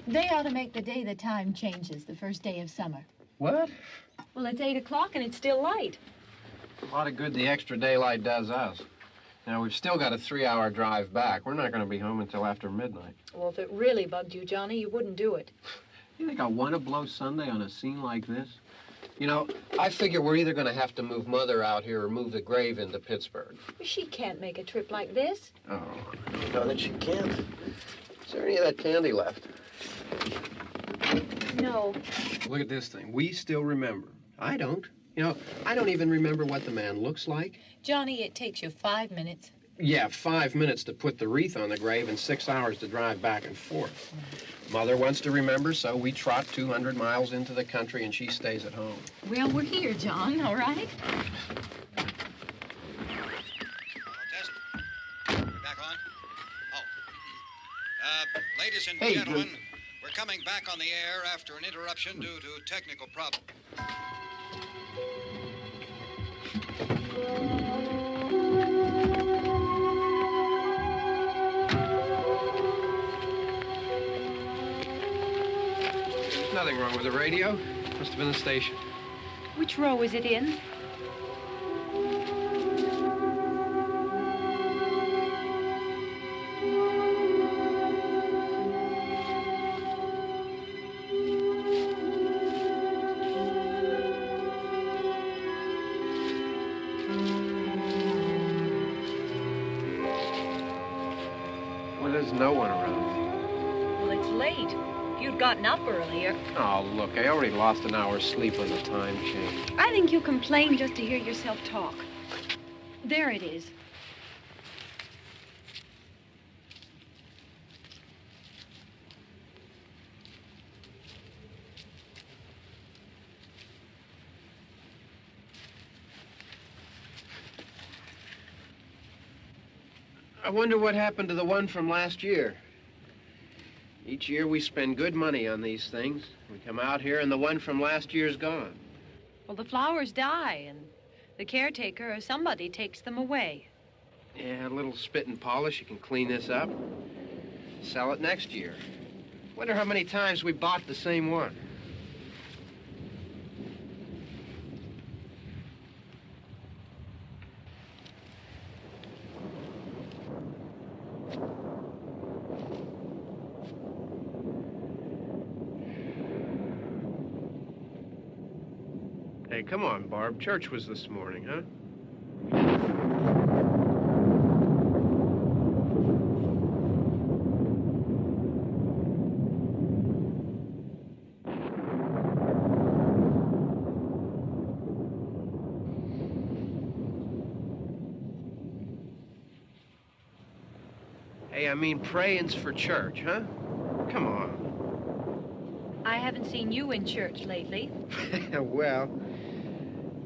They ought to make the day the time changes, the first day of summer. What? Well, it's 8 o'clock and it's still light. A lot of good the extra daylight does us. Now, we've still got a 3-hour drive back. We're not going to be home until after midnight. Well, if it really bugged you, Johnny, you wouldn't do it. You think I want to blow Sunday on a scene like this? You know, I figure we're either going to have to move Mother out here or move the grave into Pittsburgh. She can't make a trip like this. Oh, no, that she can't. Is there any of that candy left? No. Look at this thing. We still remember. I don't. You know, I don't even remember what the man looks like. Johnny, it takes you 5 minutes. Yeah, 5 minutes to put the wreath on the grave and 6 hours to drive back and forth. Mother wants to remember, so we trot 200 miles into the country and she stays at home. Well, we're here, John, all right? Test. Back on? Oh. Ladies and Hey, gentlemen, we're coming back on the air after an interruption due to technical problem. There's nothing wrong with the radio. Must have been the station. Which row is it in? Well, there's no one around. Well, it's late. If you'd gotten up earlier. Oh, look, I already lost an hour's sleep on the time change. I think you complain just to hear yourself talk. There it is. I wonder what happened to the one from last year. Each year we spend good money on these things. We come out here and the one from last year's gone. Well, the flowers die, and the caretaker or somebody takes them away. Yeah, a little spit and polish. You can clean this up. Sell it next year. Wonder how many times we bought the same one. Hey, come on, Barb. Church was this morning, huh? Hey, I mean, praying's for church, huh? Come on. I haven't seen you in church lately. Well,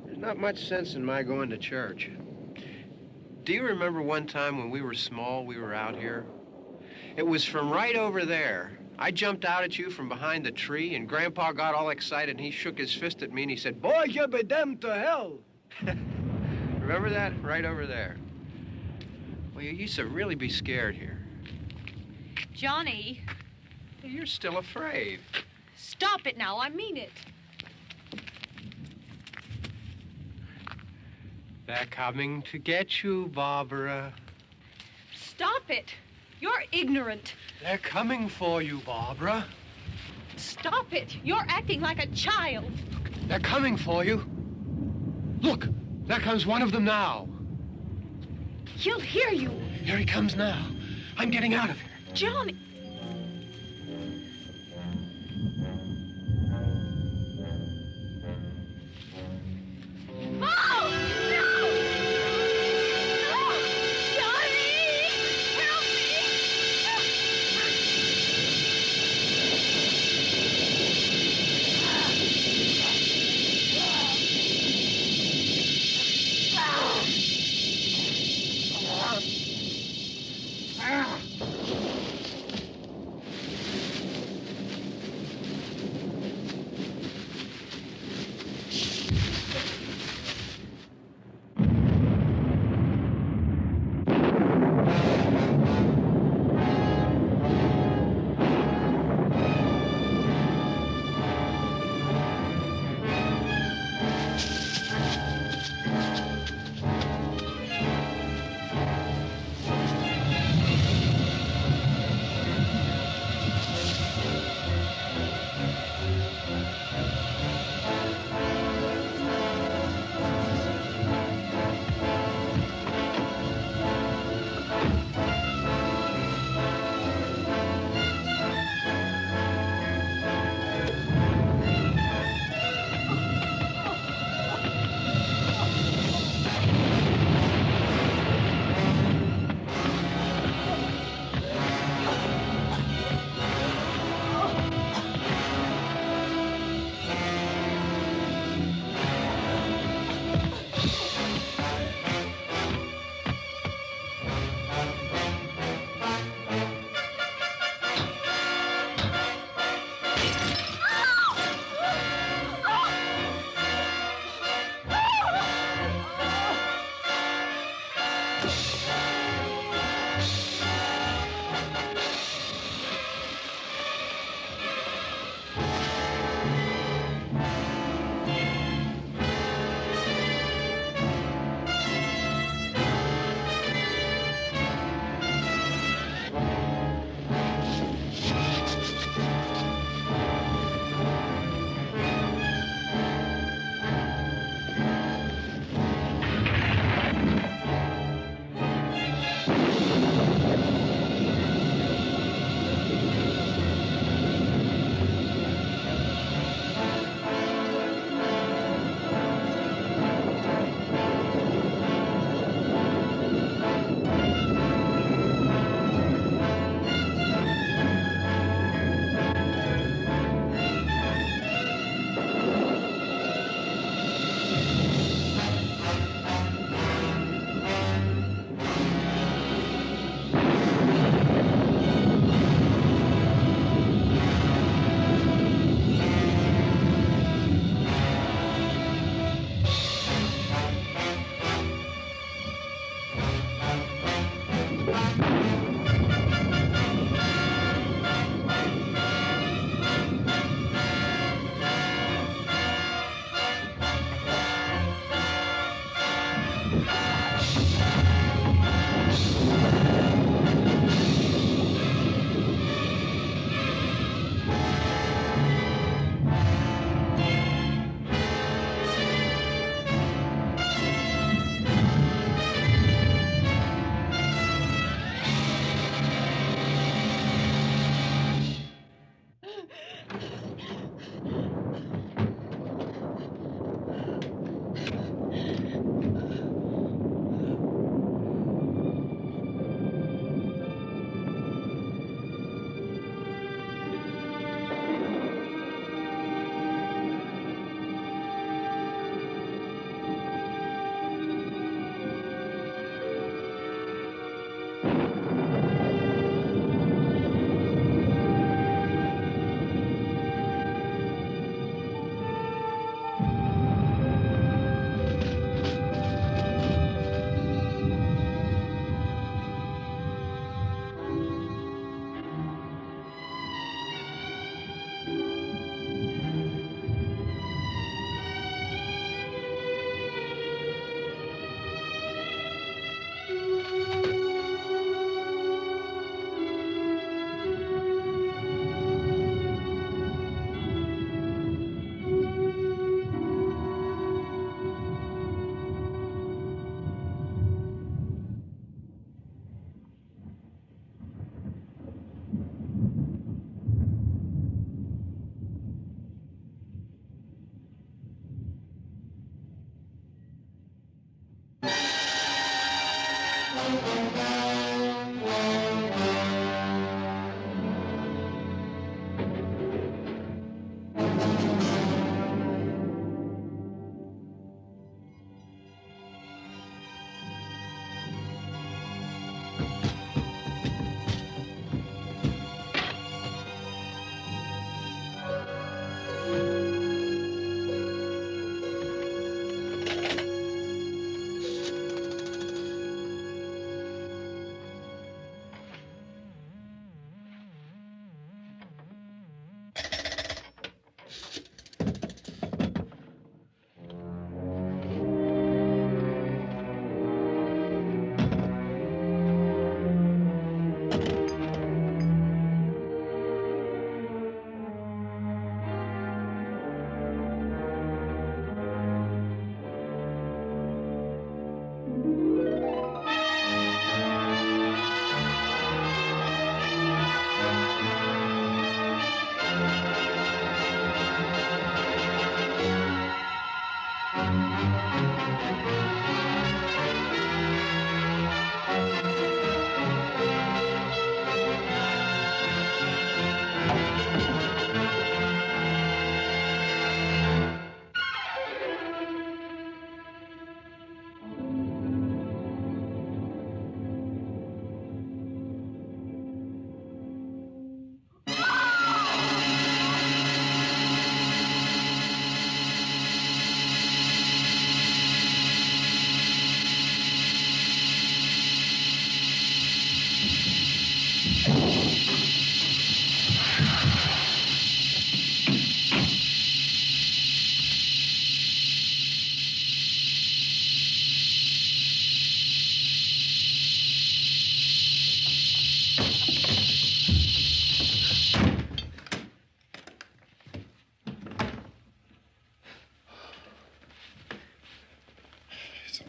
there's not much sense in my going to church. Do you remember one time when we were small, we were out here? It was from right over there. I jumped out at you from behind the tree, and Grandpa got all excited, and he shook his fist at me, and he said, "Boy, you be damned to hell." Remember that? Right over there. Well, you used to really be scared here. Johnny, You're still afraid. stop it now. I mean it. They're coming to get you, Barbara. Stop it. You're ignorant. They're coming for you, Barbara. Stop it. You're acting like a child. They're coming for you. Look, there comes one of them now. He'll hear you. Here he comes now. I'm getting out of here. Johnny. Oh! No! No! Johnny! Help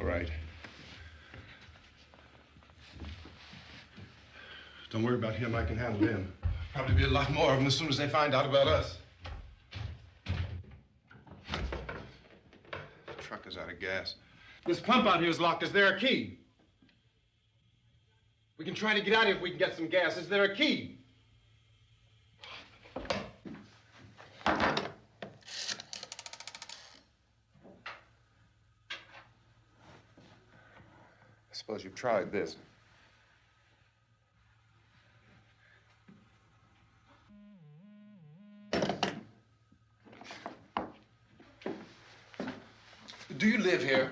All right. Don't worry about him. I can handle him. Probably be a lot more of them as soon as they find out about us. The truck is out of gas. This pump out here is locked. Is there a key? We can try to get out of here if we can get some gas. Is there a key? I suppose you've tried this. Do you live here?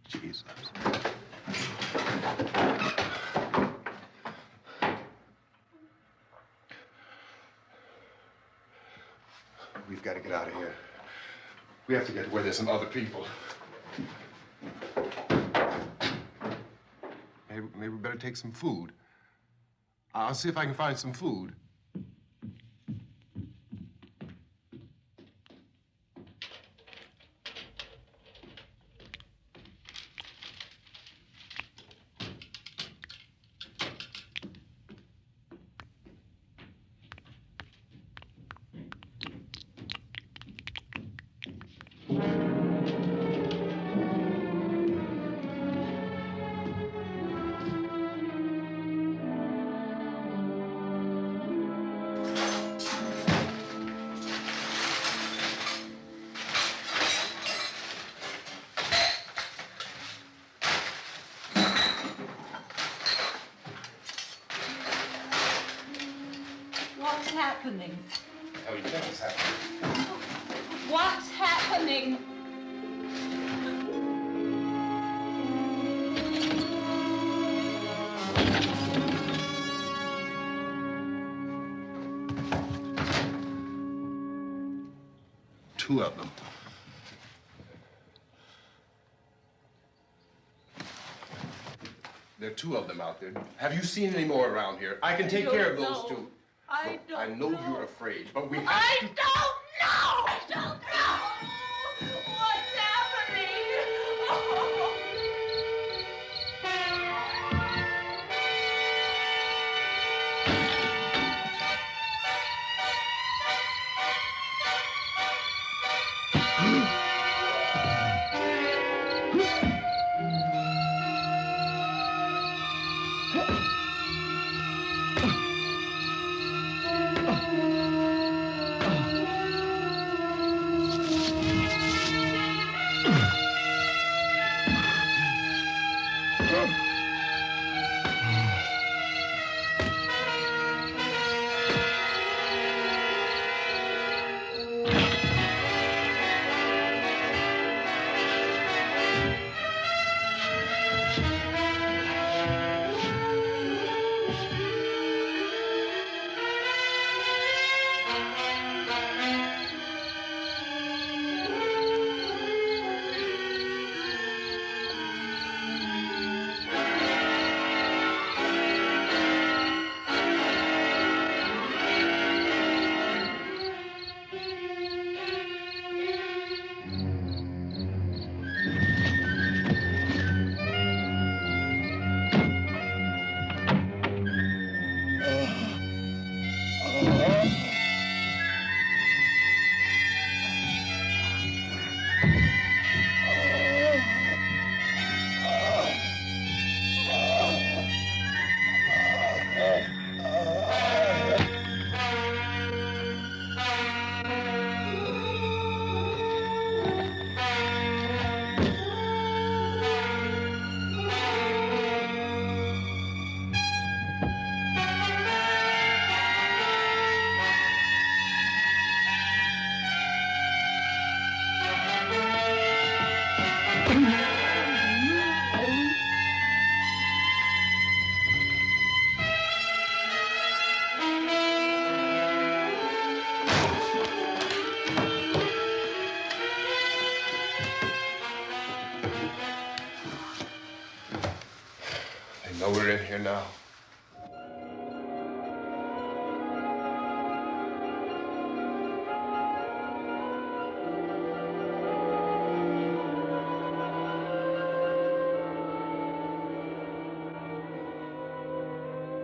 Jesus. We've got to get out of here. We have to get to where there's some other people. Maybe we better take some food. I'll see if I can find some food. What's happening? How do you think it's happening? What's happening? Two of them. There are two of them out there. Have you seen any more around here? I can take care of those two. I don't I know you're afraid, but we have I to... don't know! I don't know! What's happening? we're in here now.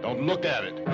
Don't look at it.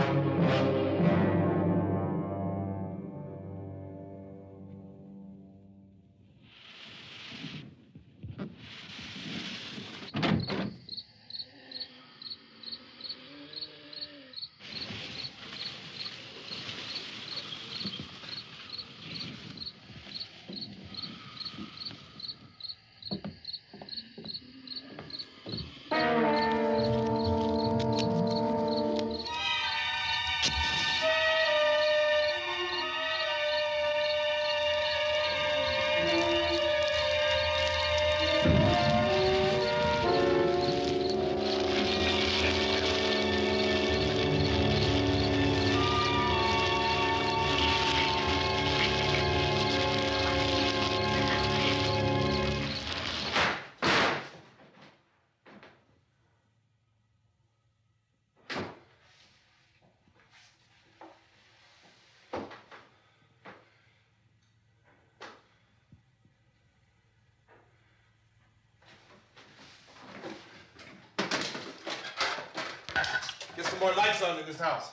Get some more lights on in this house.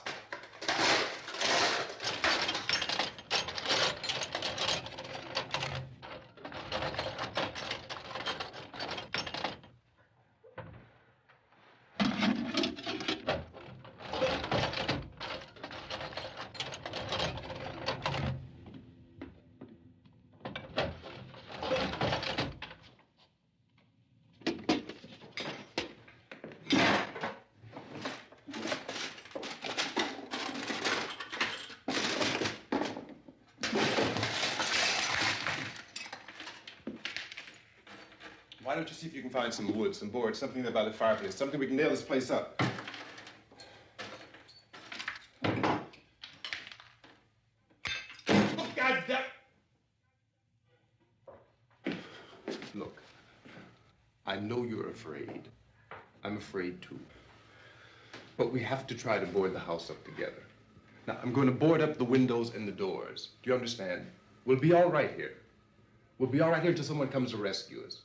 Why don't you see if you can find some wood, some boards, something there by the fireplace, something we can nail this place up. God damn! Look, I know you're afraid. I'm afraid too. But we have to try to board the house up together. Now, I'm going to board up the windows and the doors. Do you understand? We'll be all right here. We'll be all right here until someone comes to rescue us.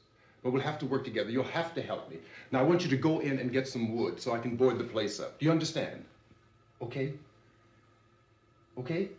But we'll have to work together. You'll have to help me. Now, I want you to go in and get some wood so I can board the place up. Do you understand? Okay? Okay?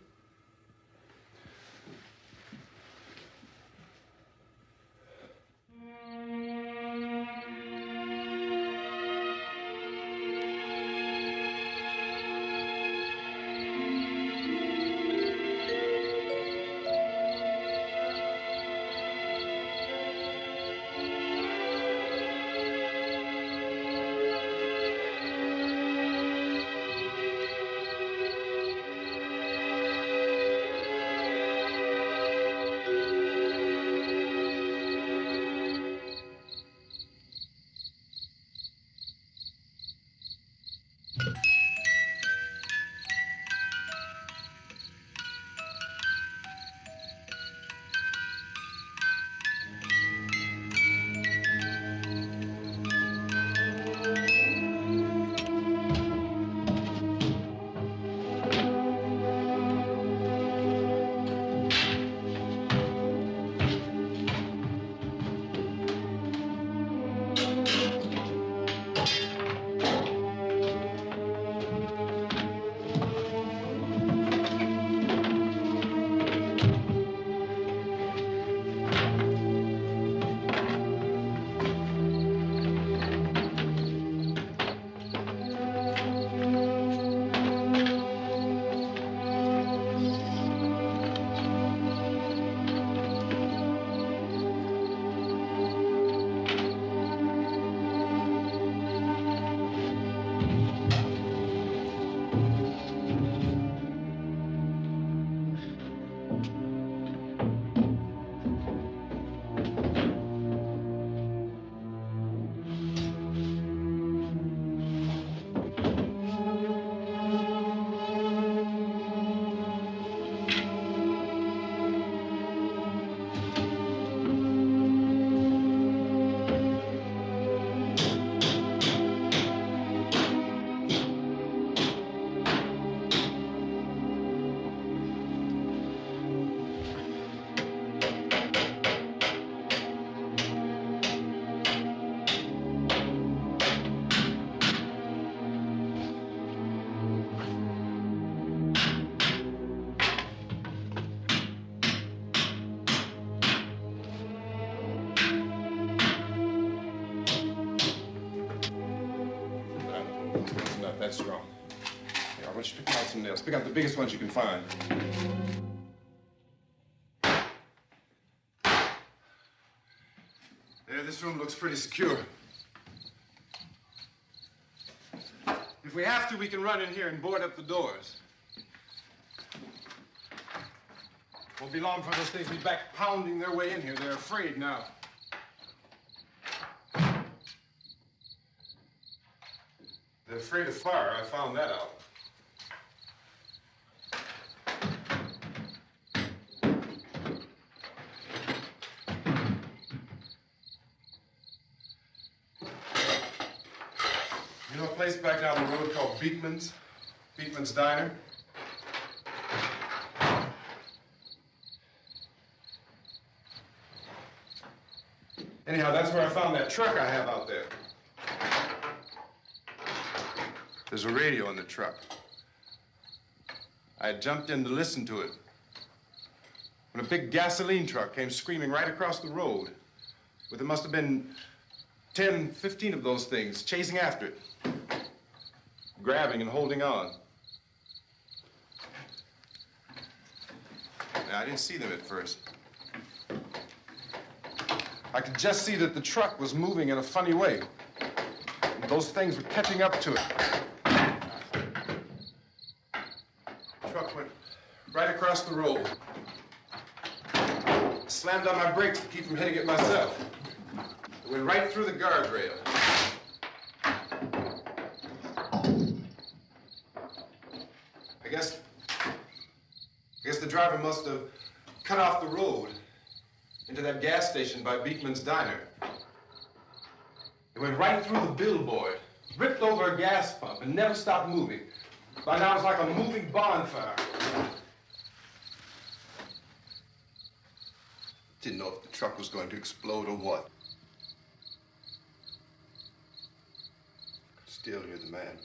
that strong. Here, I want you to pick out some nails. Pick out the biggest ones you can find. There, this room looks pretty secure. If we have to, we can run in here and board up the doors. Won't be long for those things to be back pounding their way in here. They're afraid now. They're afraid of fire. I found that out. You know a place back down the road called Beekman's? Beekman's Diner? Anyhow, that's where I found that truck I have out there. There's a radio in the truck. I had jumped in to listen to it when a big gasoline truck came screaming right across the road. There must have been 10, 15 of those things chasing after it, grabbing and holding on. Now, I didn't see them at first. I could just see that the truck was moving in a funny way. And those things were catching up to it. The truck went right across the road. I slammed on my brakes to keep from hitting it myself. It went right through the guardrail. I guess the driver must have cut off the road into that gas station by Beekman's Diner. It went right through the billboard, ripped over a gas pump, and never stopped moving. By now, it's like a moving bonfire. Didn't know if the truck was going to explode or what. Could still hear the man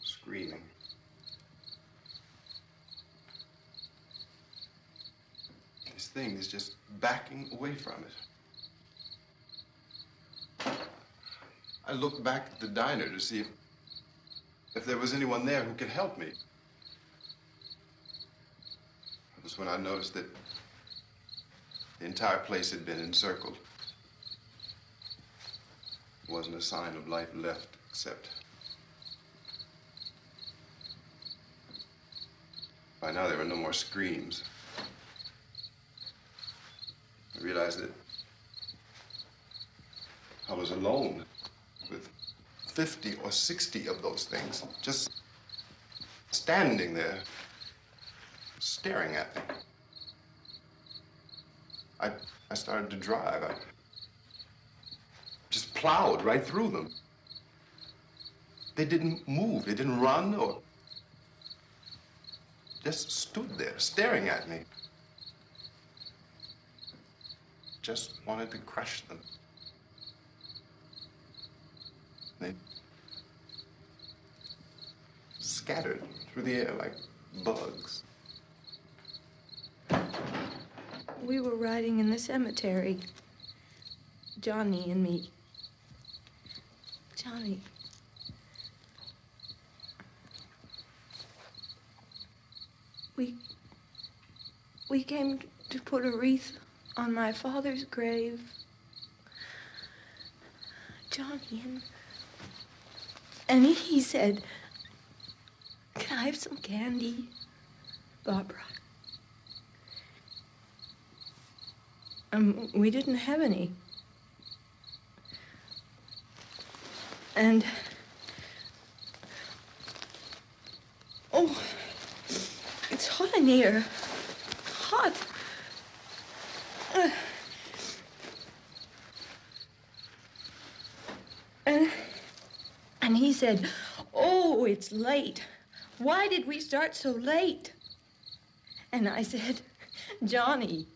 screaming. This thing is just backing away from it. I looked back at the diner to see if there was anyone there who could help me. That was when I noticed that the entire place had been encircled. There wasn't a sign of life left except... By now there were no more screams. I realized that I was alone with 50 or 60 of those things, just standing there, staring at me. I started to drive. I just plowed right through them. They didn't move. They didn't run or just stood there, staring at me. Just wanted to crush them. They scattered through the air like bugs. We were riding in the cemetery, Johnny and me. Johnny. We came to put a wreath on my father's grave. Johnny, and he said, "Can I have some candy, Barbara?" We didn't have any. And, oh, it's hot in here. Hot. And he said, "Oh, it's late. Why did we start so late?" And I said, "Johnny,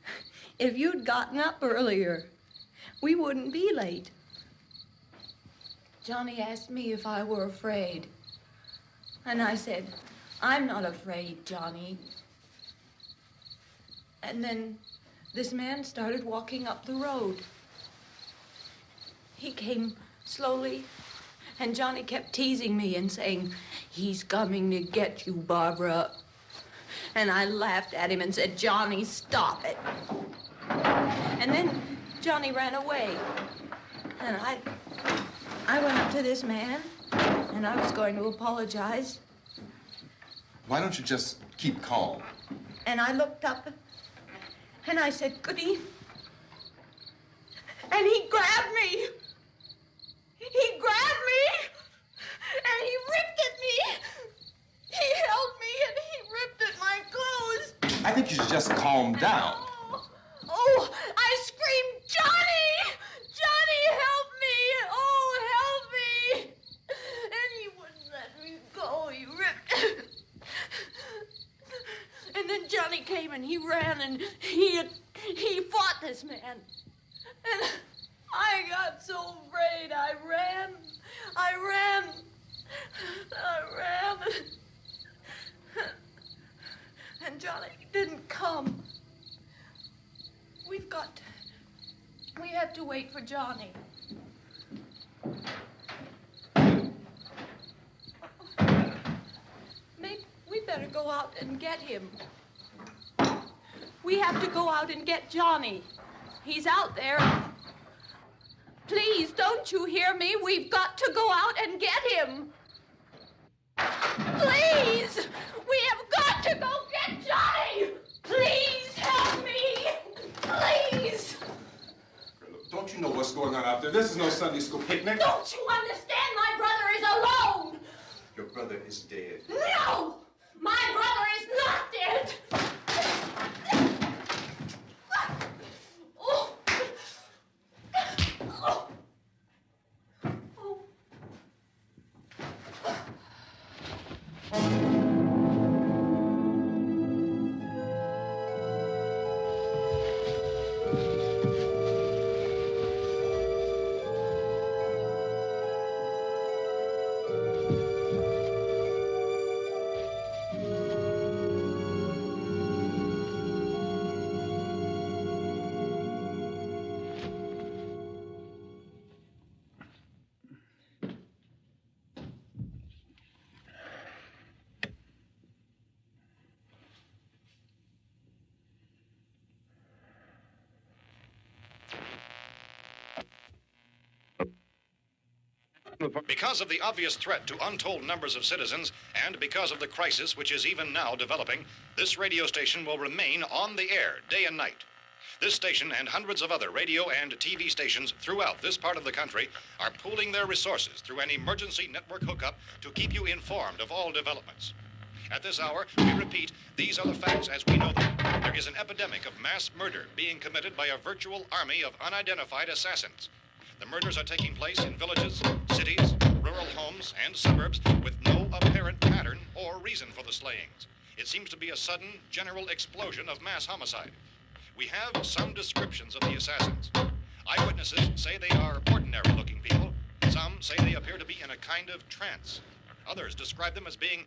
if you'd gotten up earlier, we wouldn't be late." Johnny asked me if I were afraid. And I said, "I'm not afraid, Johnny." And then this man started walking up the road. He came slowly And Johnny kept teasing me and saying, "He's coming to get you, Barbara." And I laughed at him and said, "Johnny, stop it." And then Johnny ran away. And I went up to this man, and I was going to apologize. Why don't you just keep calm? And I looked up, and I said, "Good evening." And he grabbed me. He grabbed me, and he ripped at me. He held me, and he ripped at my clothes. I think you should just calm down. Oh, I screamed, "Johnny! Johnny, help me! Oh, help me!" And he wouldn't let me go. He ripped. And then Johnny came, and he ran, and he fought this man. And I got so afraid. I ran. And Johnny didn't come. We have to wait for Johnny. Maybe we better go out and get him. We have to go out and get Johnny. He's out there. Please, don't you hear me? We've got to go out and get him. Please! We have got to go get Johnny! Please help me! Please! Don't you know what's going on out there? This is no Sunday school picnic. Don't you understand? My brother is alone! Your brother is dead. No! My brother is not dead! Oh. Oh. Because of the obvious threat to untold numbers of citizens, and because of the crisis which is even now developing, this radio station will remain on the air day and night. This station and hundreds of other radio and TV stations throughout this part of the country are pooling their resources through an emergency network hookup to keep you informed of all developments. At this hour, we repeat, these are the facts as we know them. There is an epidemic of mass murder being committed by a virtual army of unidentified assassins. The murders are taking place in villages, cities, rural homes, and suburbs with no apparent pattern or reason for the slayings. It seems to be a sudden, general explosion of mass homicide. We have some descriptions of the assassins. Eyewitnesses say they are ordinary-looking people. Some say they appear to be in a kind of trance. Others describe them as being...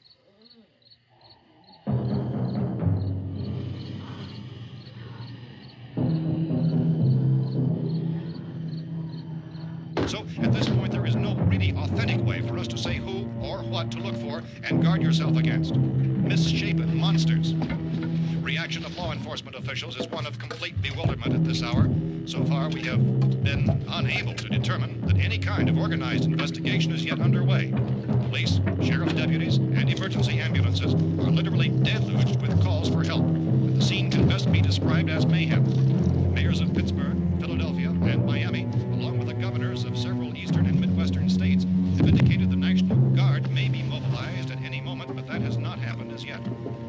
So, at this point, there is no really authentic way for us to say who or what to look for and guard yourself against. Misshapen monsters. Reaction of law enforcement officials is one of complete bewilderment at this hour. So far, we have been unable to determine that any kind of organized investigation is yet underway. Police, sheriff's deputies, and emergency ambulances are literally deluged with calls for help. The scene can best be described as mayhem. Mayors of Pittsburgh, Philadelphia, and Miami, along with the governors of several eastern and midwestern states, have indicated the National Guard may be mobilized at any moment, but that has not happened as yet.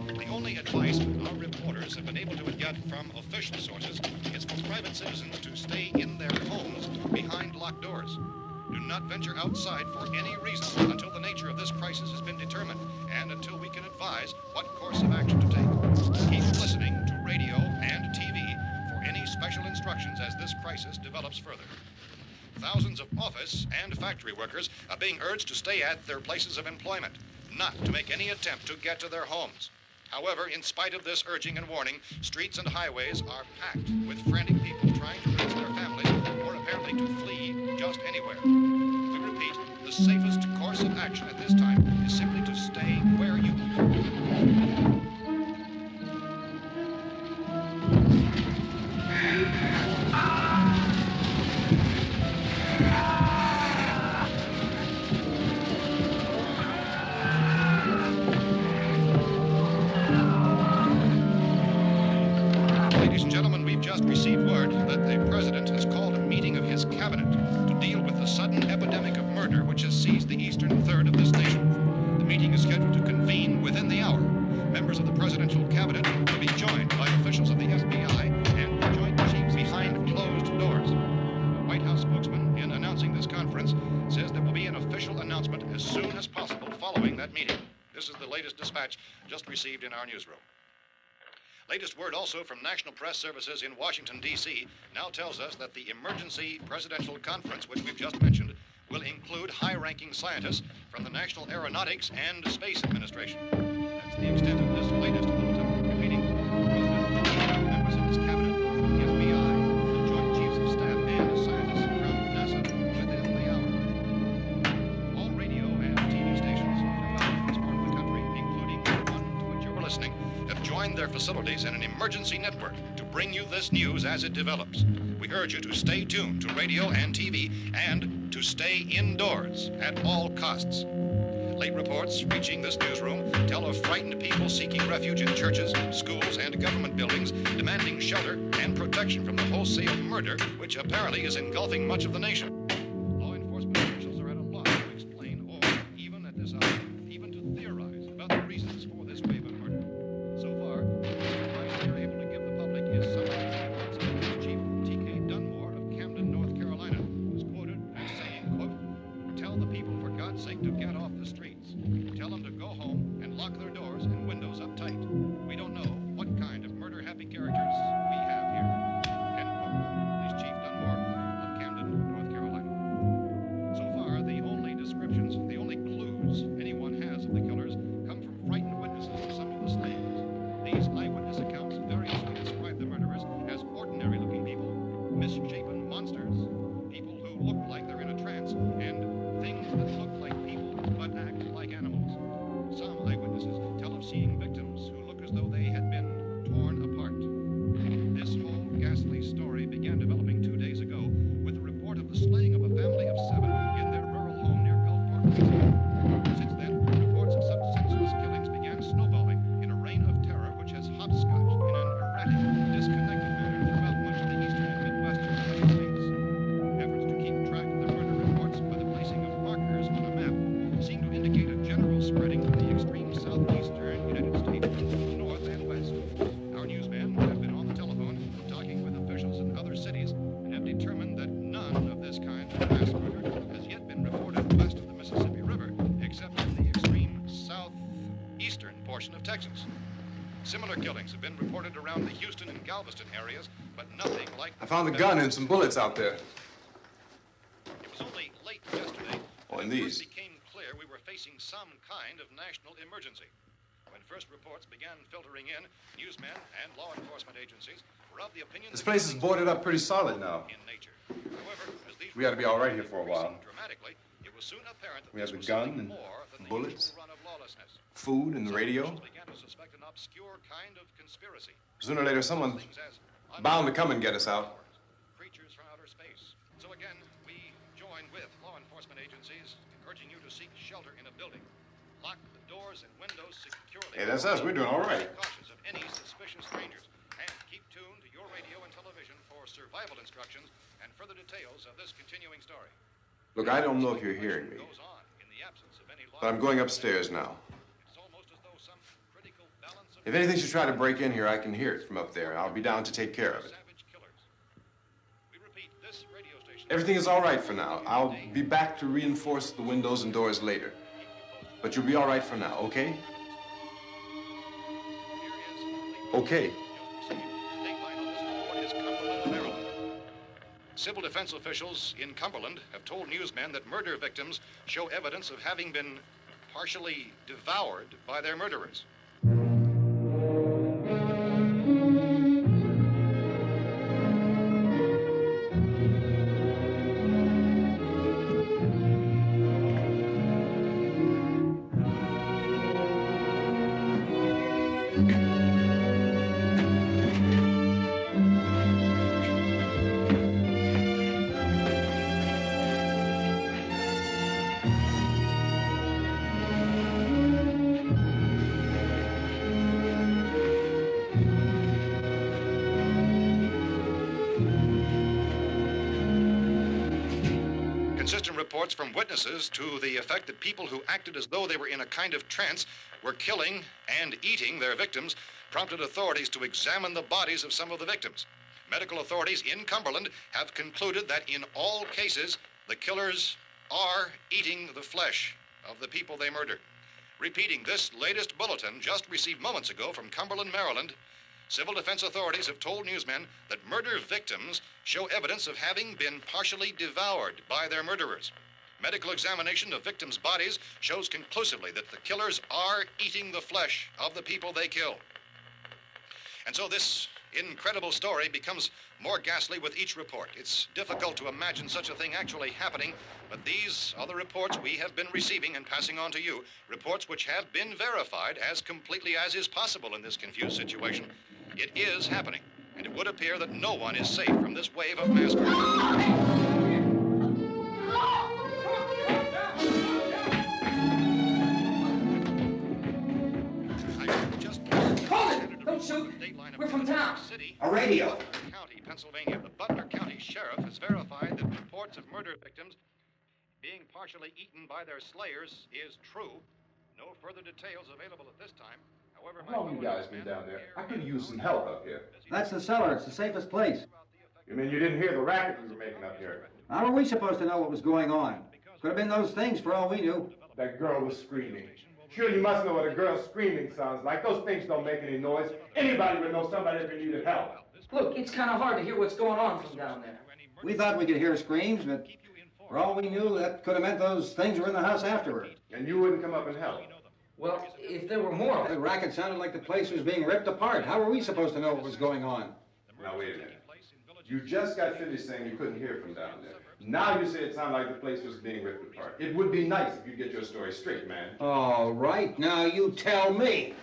The only advice our reporters have been able to get from official sources is for private citizens to stay in their homes behind locked doors. Do not venture outside for any reason until the nature of this crisis has been determined and until we can advise what course of action to take. Keep listening to radio and TV for any special instructions as this crisis develops further. Thousands of office and factory workers are being urged to stay at their places of employment, not to make any attempt to get to their homes. However, in spite of this urging and warning, streets and highways are packed with frantic people trying to reach their families or apparently to flee just anywhere. We repeat, the safest course of action at this time is simply to stay where you are. Ladies and gentlemen, we've just received word that the president has called a meeting of his cabinet to deal with the sudden epidemic of murder which has seized the eastern third of this nation. The meeting is scheduled to convene within the hour. Members of the presidential cabinet will be joined by officials of the FBI and joint chiefs behind closed doors. The White House spokesman, in announcing this conference, says there will be an official announcement as soon as possible following that meeting. This is the latest dispatch just received in our newsroom. Latest word also from National Press Services in Washington, D.C. now tells us that the emergency presidential conference, which we've just mentioned, will include high-ranking scientists from the National Aeronautics and Space Administration. That's the extent of this latest bulletin. Repeating, members of his cabinet, the FBI, the Joint Chiefs of Staff, and scientists from NASA within the hour. All radio and TV stations from this part of the country, including the one to which you're listening, have joined their facilities in an emergency network to bring you this news as it develops. We urge you to stay tuned to radio and TV and to stay indoors at all costs. Late reports reaching this newsroom tell of frightened people seeking refuge in churches, schools, and government buildings, demanding shelter and protection from the wholesale murder which apparently is engulfing much of the nation. Law enforcement officials are at a loss to explain or, even at this hour, even to theorize about the reasons for this wave of murder. So far, the advice we are able to give the public is summary reports of Police Chief T.K. Dunmore of Camden, North Carolina, who's quoted as saying, quote, "Tell the people for God's sake to get off the streets. Tell them to go home and lock their doors and windows up tight. We don't know what kind of murder-happy characters we have here." End quote. Police Chief Dunmore of Camden, North Carolina. So far, the only descriptions, the only clues anyone has of the killers come from frightened witnesses of some of the slayings. These eyewitness accounts variously describe the murderers as ordinary-looking people, misshapen monsters, people who look like they're in a trance, and things that look like people but act like animals. Some eyewitnesses tell of seeing victims who look as though they had been torn apart. This whole ghastly story began developing 2 days ago with the report of the slaying of a family of 7 in their rural home near Gulfport, Louisiana. Since then, reports of such senseless killings began snowballing in a reign of terror which has hopscotched in an erratic, disconnected manner throughout much of the eastern and midwestern United States. Efforts to keep track of the murder reports by the placing of markers on a map seem to indicate a general spreading from the extreme southeastern United States to the north and west. Our newsmen have been on the telephone talking with officials in other cities and have determined that none of this kind of mass murder has yet been reported west of the Mississippi River, except in the extreme southeastern portion of Texas. Similar killings have been reported around the Houston and Galveston areas, but nothing like... I found a gun and some bullets out there. It was only late yesterday and when it these. first became clear we were facing some kind of national emergency. When first reports began filtering in, newsmen and law enforcement agencies were of the opinion This that place is boarded up pretty solid now. in nature. However, as these We ought to be all right here for a while. increasing dramatically, it was soon apparent that We have this the was gun something and more than the bullets, usual run of lawlessness. food and the Some radio. officials began to suspect an obscure kind of conspiracy. Sooner or later, someone's Things as bound to come and get us out. creatures from outer space. So again, we join with law enforcement agencies, urging you to seek shelter in a building. Lock the doors and windows securely. Hey, that's us. We're doing all right. Be cautious of any suspicious strangers, and keep tuned to your radio and television for survival instructions and further details of this continuing story. Look, I don't know if you're hearing me, Goes on in the absence of any law. but I'm going upstairs now. It's almost as though some critical balance of If anything should try to break in here, I can hear it from up there. I'll be down to take care of it. savage killers. We repeat, this radio station. Everything is all right for now. I'll be back to reinforce the windows and doors later. But you'll be all right for now, okay? Okay. Dateline on this report is Cumberland, Maryland. Civil defense officials in Cumberland have told newsmen that murder victims show evidence of having been partially devoured by their murderers. Inconsistent reports from witnesses to the effect that people who acted as though they were in a kind of trance were killing and eating their victims prompted authorities to examine the bodies of some of the victims. Medical authorities in Cumberland have concluded that in all cases, the killers are eating the flesh of the people they murdered. Repeating this latest bulletin just received moments ago from Cumberland, Maryland, civil defense authorities have told newsmen that murder victims show evidence of having been partially devoured by their murderers. Medical examination of victims' bodies shows conclusively that the killers are eating the flesh of the people they kill. And so this incredible story becomes more ghastly with each report. It's difficult to imagine such a thing actually happening, but these are the reports we have been receiving and passing on to you, reports which have been verified as completely as is possible in this confused situation. It is happening, and it would appear that no one is safe from this wave of mass murder. Don't shoot. We're from town. A radio. County, Pennsylvania. The Butler County Sheriff has verified that reports of murder victims being partially eaten by their slayers is true. No further details available at this time. However, How long you guys been down there? I could use some help up here. That's the cellar. It's the safest place. You mean you didn't hear the racket we were making up here? How are we supposed to know what was going on? Could have been those things for all we knew. That girl was screaming. Sure, you must know what a girl screaming sounds like. Those things don't make any noise. Anybody would know somebody ever needed help. Look, it's kind of hard to hear what's going on from down there. We thought we could hear screams, but for all we knew, that could have meant those things were in the house afterward. And you wouldn't come up and help? Well, if there were more... The racket sounded like the place was being ripped apart. How were we supposed to know what was going on? Now, wait a minute. You just got finished saying you couldn't hear from down there. Now you say it sounded like the place was being ripped apart. It would be nice if you get your story straight, man. All right, now you tell me.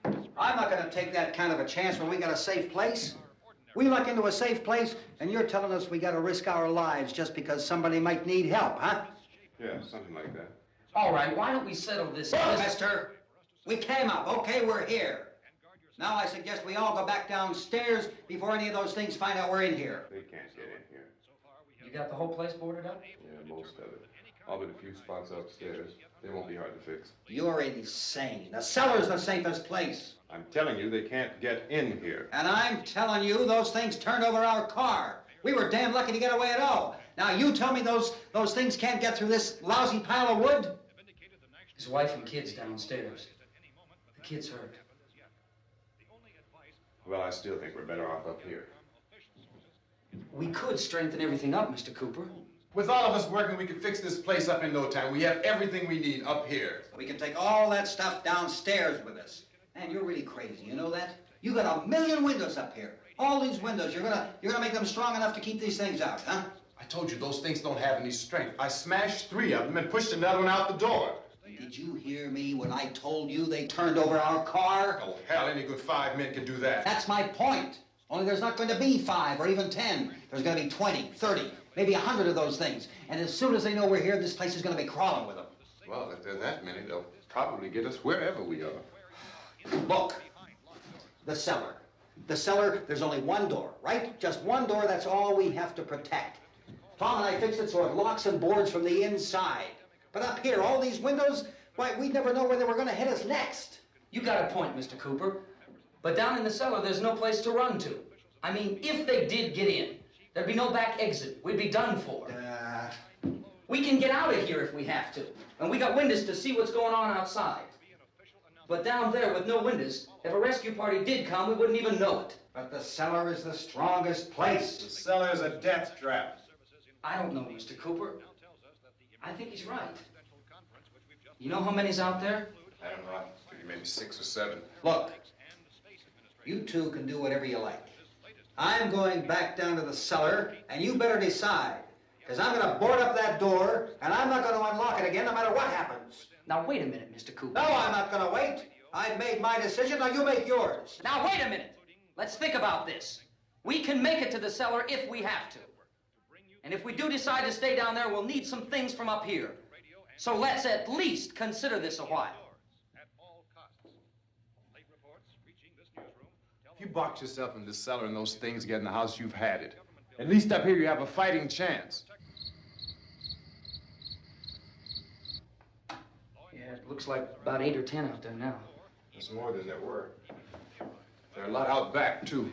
I'm not going to take that kind of a chance when we got a safe place. We luck into a safe place, and you're telling us we got to risk our lives just because somebody might need help, huh? Yeah, something like that. All right, why don't we settle this? Mister, we came up. Okay, we're here. Now I suggest we all go back downstairs before any of those things find out we're in here. They can't get in here. You got the whole place boarded up? Yeah, most of it. All but a few spots upstairs. They won't be hard to fix. You're insane. The cellar's the safest place. I'm telling you, they can't get in here. And I'm telling you, those things turned over our car. We were damn lucky to get away at all. Now you tell me those things can't get through this lousy pile of wood? His wife and kids downstairs. The kid's hurt. Well, I still think we're better off up here. We could strengthen everything up, Mr. Cooper. With all of us working, we can fix this place up in no time. We have everything we need up here. We can take all that stuff downstairs with us. Man, you're really crazy, you know that? You got 1 million windows up here. All these windows, you're gonna make them strong enough to keep these things out, huh? I told you those things don't have any strength. I smashed 3 of them and pushed another one out the door. Did you hear me when I told you they turned over our car? Oh, hell, any good 5 men can do that. That's my point. Only there's not going to be 5 or even 10. There's going to be 20, 30, maybe 100 of those things. And as soon as they know we're here, this place is going to be crawling with them. Well, if there are that many, they'll probably get us wherever we are. Look, the cellar. The cellar, there's only one door, right? Just one door, that's all we have to protect. Tom and I fixed it so it locks and boards from the inside. But up here, all these windows, why, we'd never know where they were going to hit us next. You got a point, Mr. Cooper. But down in the cellar, there's no place to run to. I mean, if they did get in, there'd be no back exit. We'd be done for. We can get out of here if we have to. And we got windows to see what's going on outside. But down there with no windows, if a rescue party did come, we wouldn't even know it. But the cellar is the strongest place. The cellar is a death trap. I don't know, Mr. Cooper. I think he's right. You know how many's out there? I don't know. Maybe 6 or 7. Look, you two can do whatever you like. I'm going back down to the cellar, and you better decide. Because I'm going to board up that door, and I'm not going to unlock it again no matter what happens. Now, wait a minute, Mr. Cooper. No, I'm not going to wait. I've made my decision, now you make yours. Now, wait a minute. Let's think about this. We can make it to the cellar if we have to. And if we do decide to stay down there, we'll need some things from up here. So let's at least consider this a while. If you box yourself in this cellar and those things get in the house, you've had it. At least up here, you have a fighting chance. It looks like about 8 or 10 out there now. There's more than there were. There are a lot out back, too.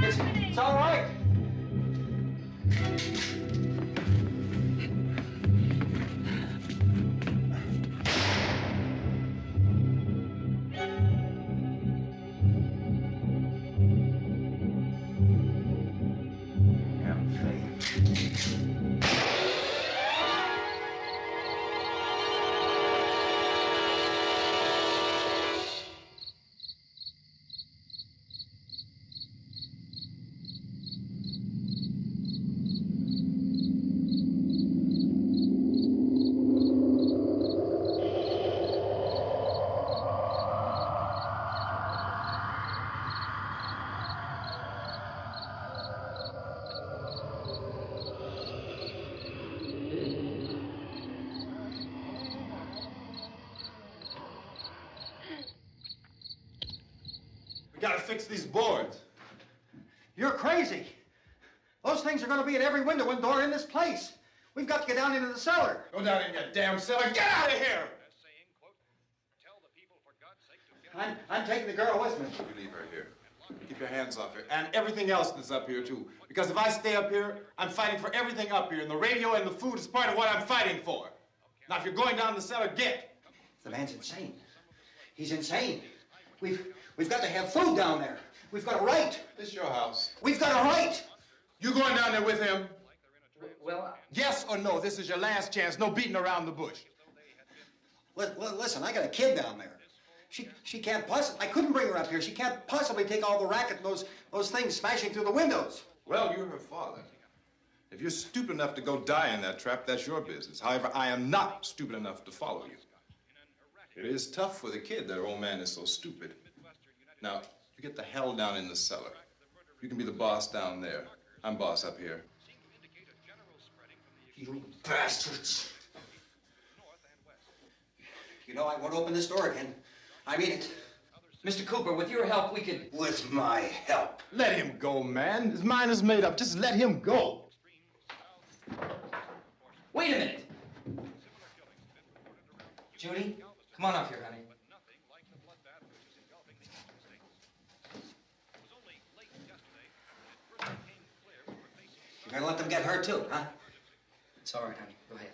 It's all right. We gotta fix these boards. You're crazy. Those things are going to be at every window and door in this place. We've got to get down into the cellar. Go down in your damn cellar. Get out of here! I'm taking the girl with me. You leave her here. Keep your hands off her. And everything else that's up here, too. Because if I stay up here, I'm fighting for everything up here. And the radio and the food is part of what I'm fighting for. Now, if you're going down the cellar, get. The man's insane. He's insane. We've got to have food down there. We've got a right. This is your house. We've got a right. You going down there with him? Well, Yes or no? This is your last chance. No beating around the bush. Listen, I got a kid down there. She can't possibly. I couldn't bring her up here. She can't possibly take all the racket and those things smashing through the windows. Well, you're her father. If you're stupid enough to go die in that trap, that's your business. However, I am not stupid enough to follow you. It is tough for the kid that her old man is so stupid. Now, you get the hell down in the cellar. You can be the boss down there. I'm boss up here. You bastards. You know, I won't open this door again. I mean it. Mr. Cooper, with your help, we could... With my help. Let him go, man. His mind is made up. Just let him go. Wait a minute. Judy, come on up here, honey. You're gonna let them get hurt too, huh? It's all right, honey. Go ahead.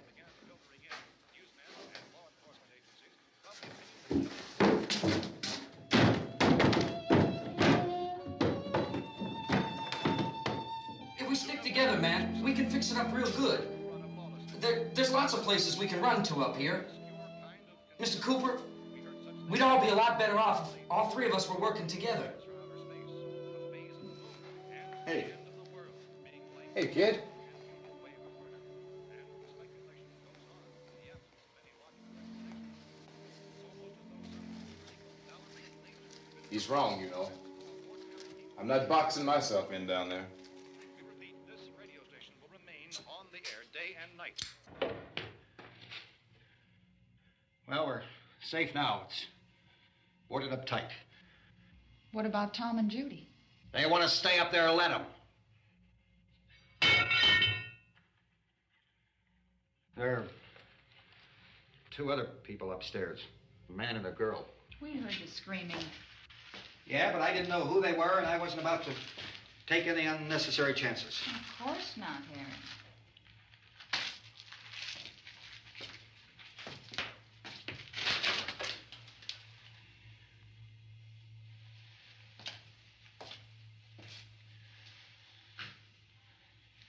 If we stick together, man, we can fix it up real good. There's lots of places we can run to up here. Mr. Cooper, we'd all be a lot better off if all three of us were working together. Hey. Hey, kid. He's wrong, you know. I'm not boxing myself in down there. We repeat, this radio station will remain on the air day and night. Well, we're safe now. It's boarded up tight. What about Tom and Judy? They want to stay up there, let them. There are two other people upstairs, a man and a girl. We heard the screaming. Yeah, but I didn't know who they were, and I wasn't about to take any unnecessary chances. Of course not, Harry.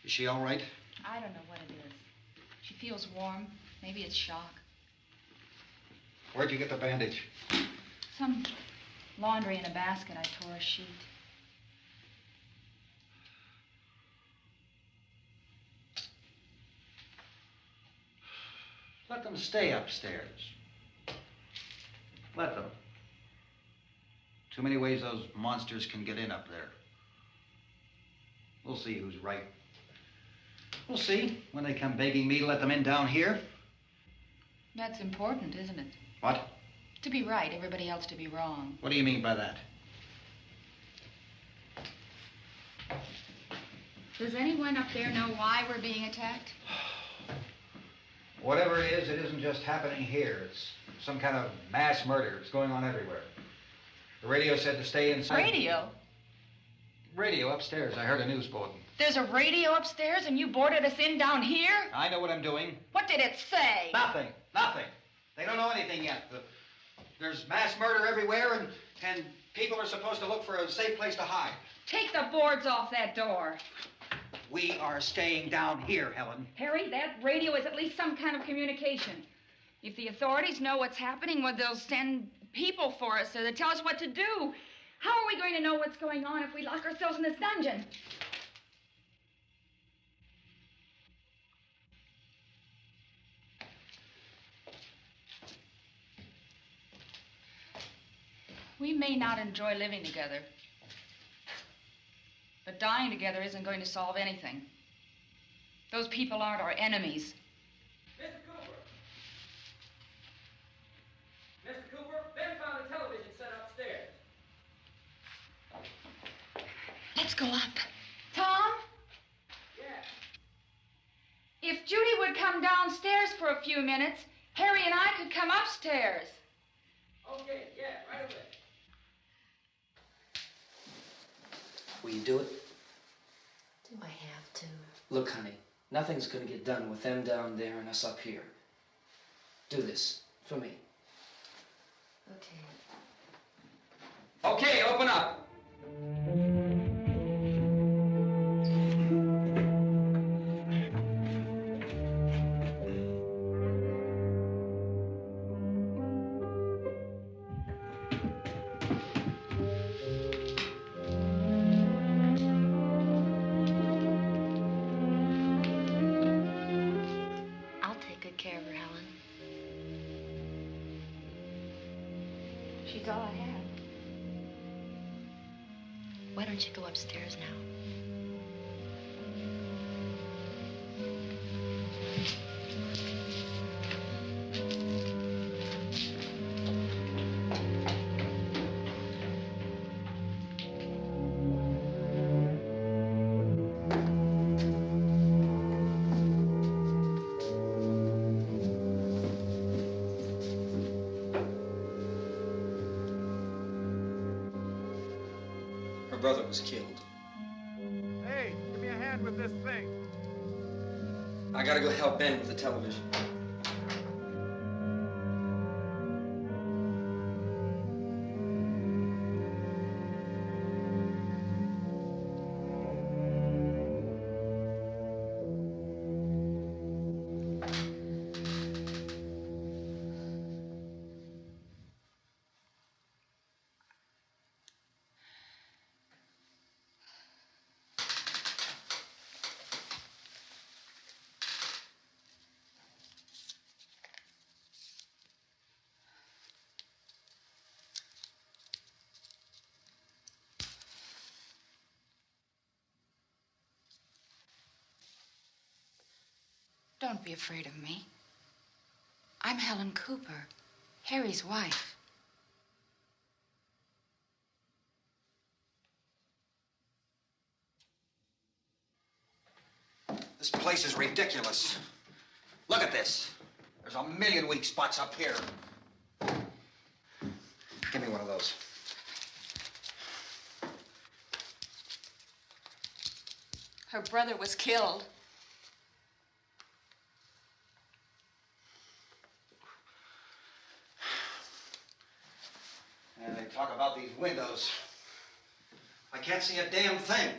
Is she all right? I don't know what it is. She feels warm. Maybe it's shock. Where'd you get the bandage? Some laundry in a basket. I tore a sheet. Let them stay upstairs. Let them. Too many ways those monsters can get in up there. We'll see who's right. We'll see when they come begging me to let them in down here. That's important, isn't it? What? To be right, everybody else to be wrong. What do you mean by that? Does anyone up there know why we're being attacked? Whatever it isn't just happening here. It's some kind of mass murder. It's going on everywhere. The radio said to stay inside. Radio? Radio upstairs. I heard a news bulletin. There's a radio upstairs and you boarded us in down here? I know what I'm doing. What did it say? Nothing. Nothing. They don't know anything yet. There's mass murder everywhere, and people are supposed to look for a safe place to hide. Take the boards off that door. We are staying down here, Helen. Harry, that radio is at least some kind of communication. If the authorities know what's happening, well, they'll send people for us to tell us what to do. How are we going to know what's going on if we lock ourselves in this dungeon? We may not enjoy living together, but dying together isn't going to solve anything. Those people aren't our enemies. Mr. Cooper! Mr. Cooper, Ben found a television set upstairs. Let's go up. Tom? Yeah. If Judy would come downstairs for a few minutes, Harry and I could come upstairs. Okay, yeah, right away. Will you do it? Do I have to? Look, honey, nothing's gonna get done with them down there and us up here. Do this for me. Okay. Okay, open up. I'll take good care of her, Helen. She's all I have. Why don't you go upstairs now? Her brother was killed. Hey, give me a hand with this thing. I gotta go help Ben with the television. Don't be afraid of me. I'm Helen Cooper, Harry's wife. This place is ridiculous. Look at this. There's a million weak spots up here. Give me one of those. Her brother was killed. And they talk about these windows. I can't see a damn thing.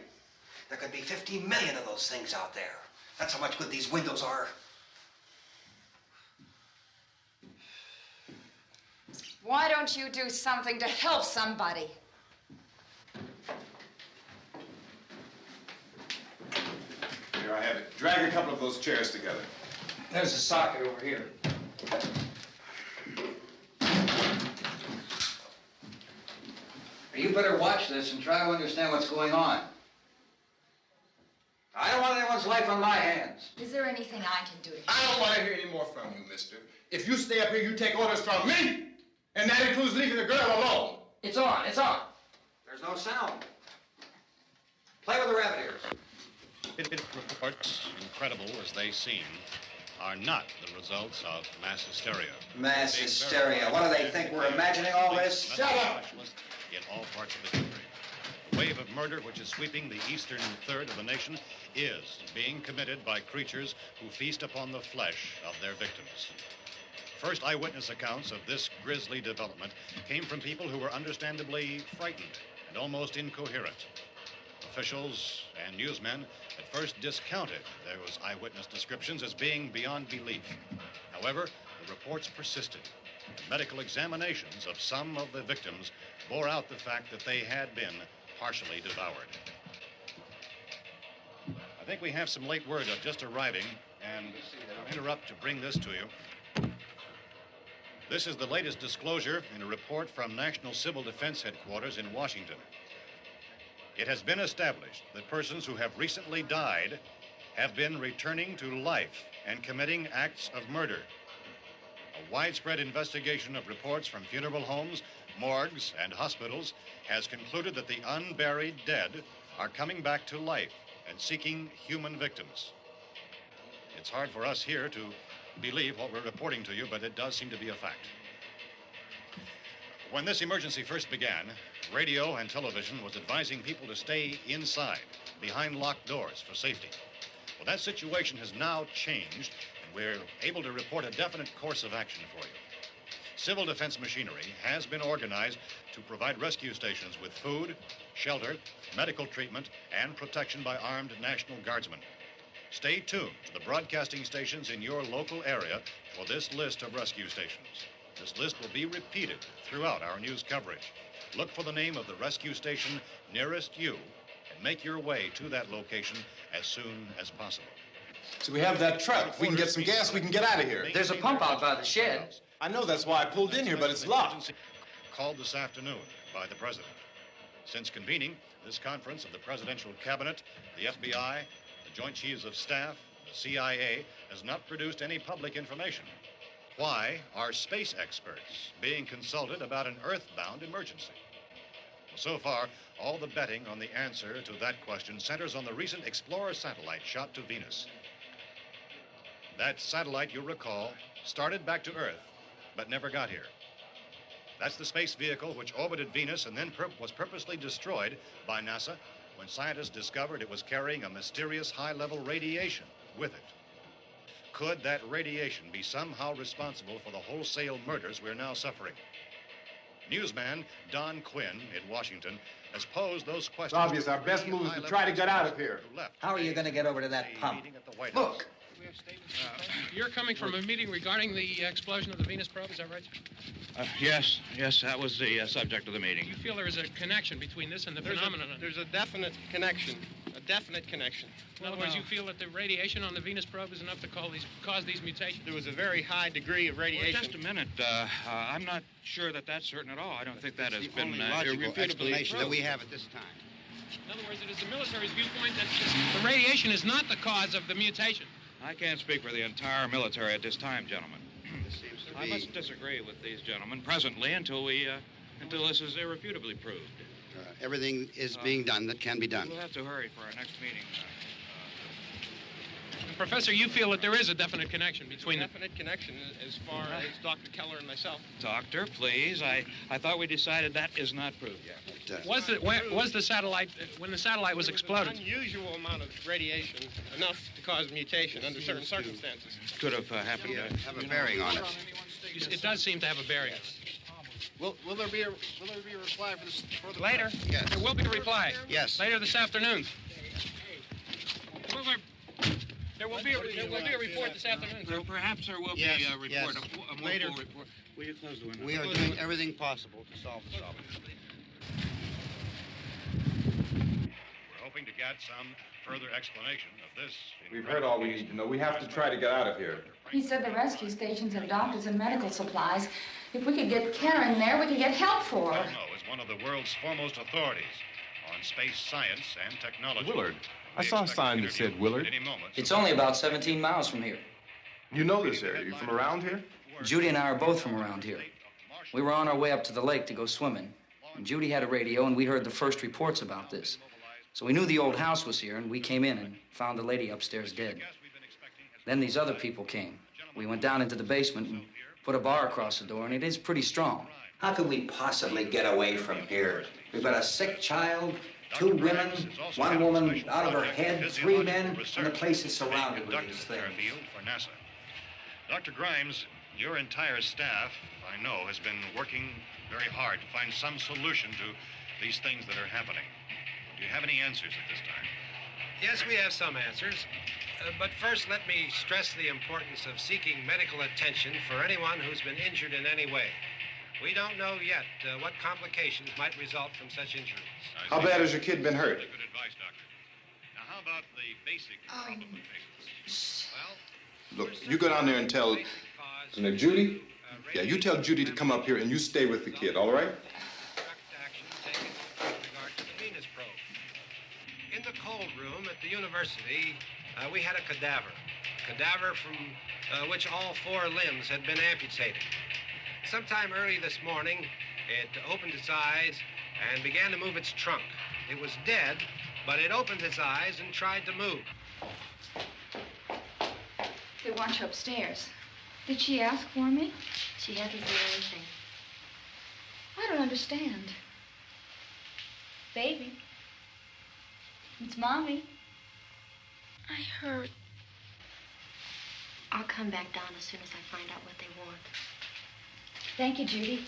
There could be 50 million of those things out there. That's how much good these windows are. Why don't you do something to help somebody? Here, I have it. Drag a couple of those chairs together. There's a socket over here. You better watch this and try to understand what's going on. I don't want anyone's life on my hands. Is there anything I can do to help? I don't want to hear any more from you, mister. If you stay up here, you take orders from me. And that includes leaving the girl alone. It's on, it's on. There's no sound. Play with the rabbit ears. Reports, incredible as they seem, are not the results of mass hysteria. Mass hysteria. What do they think? We're imagining all this? Shut up! In all parts of the country. The wave of murder which is sweeping the eastern third of the nation is being committed by creatures who feast upon the flesh of their victims. First eyewitness accounts of this grisly development came from people who were understandably frightened and almost incoherent. Officials and newsmen at first discounted those eyewitness descriptions as being beyond belief. However, the reports persisted. Medical examinations of some of the victims bore out the fact that they had been partially devoured. I think we have some late word just arriving, and I'll interrupt to bring this to you. This is the latest disclosure in a report from National Civil Defense Headquarters in Washington. It has been established that persons who have recently died have been returning to life and committing acts of murder. A widespread investigation of reports from funeral homes, morgues, and hospitals has concluded that the unburied dead are coming back to life and seeking human victims. It's hard for us here to believe what we're reporting to you, but it does seem to be a fact. When this emergency first began, radio and television was advising people to stay inside, behind locked doors for safety. Well, that situation has now changed, and we're able to report a definite course of action for you. Civil defense machinery has been organized to provide rescue stations with food, shelter, medical treatment, and protection by armed National Guardsmen. Stay tuned to the broadcasting stations in your local area for this list of rescue stations. This list will be repeated throughout our news coverage. Look for the name of the rescue station nearest you and make your way to that location as soon as possible. So we have that truck. If we can get some gas, we can get out of here. There's a pump out by the shed. I know, that's why I pulled in here, but it's locked. Called this afternoon by the president. Since convening this conference of the presidential cabinet, the FBI, the Joint Chiefs of Staff, the CIA has not produced any public information. Why are space experts being consulted about an earthbound emergency? So far, all the betting on the answer to that question centers on the recent Explorer satellite shot to Venus. That satellite, you'll recall, started back to Earth, but never got here. That's the space vehicle which orbited Venus and then was purposely destroyed by NASA when scientists discovered it was carrying a mysterious high-level radiation with it. Could that radiation be somehow responsible for the wholesale murders we're now suffering? Newsman Don Quinn in Washington has posed those questions. It's obvious our best move is to try to get out of here. How are you going to get over to that pump? Look. You're coming from a meeting regarding the explosion of the Venus probe, is that right? Yes, that was the subject of the meeting. You feel there is a connection between this and the phenomenon? There's a definite connection. In other words, you feel that the radiation on the Venus probe is enough to cause these mutations? There was a very high degree of radiation. Well, just a minute. I'm not sure that that's certain at all. I don't think that has been logical explanation that we have at this time. In other words, it is the military's viewpoint that the radiation is not the cause of the mutation. I can't speak for the entire military at this time, gentlemen. This seems to be... I must disagree with these gentlemen presently until this is irrefutably proved. Everything is being done that can be done. We'll have to hurry for our next meeting. Professor, you feel that there is a definite connection between them? Definite connection as far as Dr. Keller and myself. Doctor, please. I thought we decided that is not proved yet. But, was the satellite, when the satellite was exploded? An unusual amount of radiation, enough to cause mutation under certain circumstances. Could have happened. Have a bearing on it. It does seem to have a bearing. Will there be a reply for this? Later? Yes. There will be a reply. Yes. Later this afternoon. There will be a report this afternoon. Perhaps there will be a report. Yes. A Later. full report. Will you close the window? We are doing everything possible to solve the problem. We're hoping to get some further explanation of this. We've heard all we need to know. We have to try to get out of here. He said the rescue stations have doctors and medical supplies. If we could get care in there, we could get help for her. Romero is one of the world's foremost authorities on space science and technology. Willard. I saw a sign that said Willard. It's only about 17 miles from here. You know this area. You from around here? Judy and I are both from around here. We were on our way up to the lake to go swimming. And Judy had a radio, and we heard the first reports about this. So we knew the old house was here, and we came in and found the lady upstairs dead. Then these other people came. We went down into the basement and put a bar across the door, and it is pretty strong. How could we possibly get away from here? We've got a sick child, 2 women, 1 woman out of her head, 3 men, and the place is surrounded with these things. For NASA. Dr. Grimes, your entire staff, I know, has been working very hard to find some solution to these things that are happening. Do you have any answers at this time? Yes, we have some answers. But first, let me stress the importance of seeking medical attention for anyone who's been injured in any way. We don't know yet what complications might result from such injuries. How bad has your kid been hurt? Good advice, Doctor. Now, how about the basic Look, you go down there and tell... Now, Judy? Yeah, you tell Judy to come up here and you stay with the kid, all right? In the cold room at the university, we had a cadaver from which all 4 limbs had been amputated. Sometime early this morning, it opened its eyes and began to move its trunk. It was dead, but it opened its eyes and tried to move. They want you upstairs. Did she ask for me? She hasn't said anything. I don't understand. Baby. It's Mommy. I heard. I'll come back down as soon as I find out what they want. Thank you, Judy.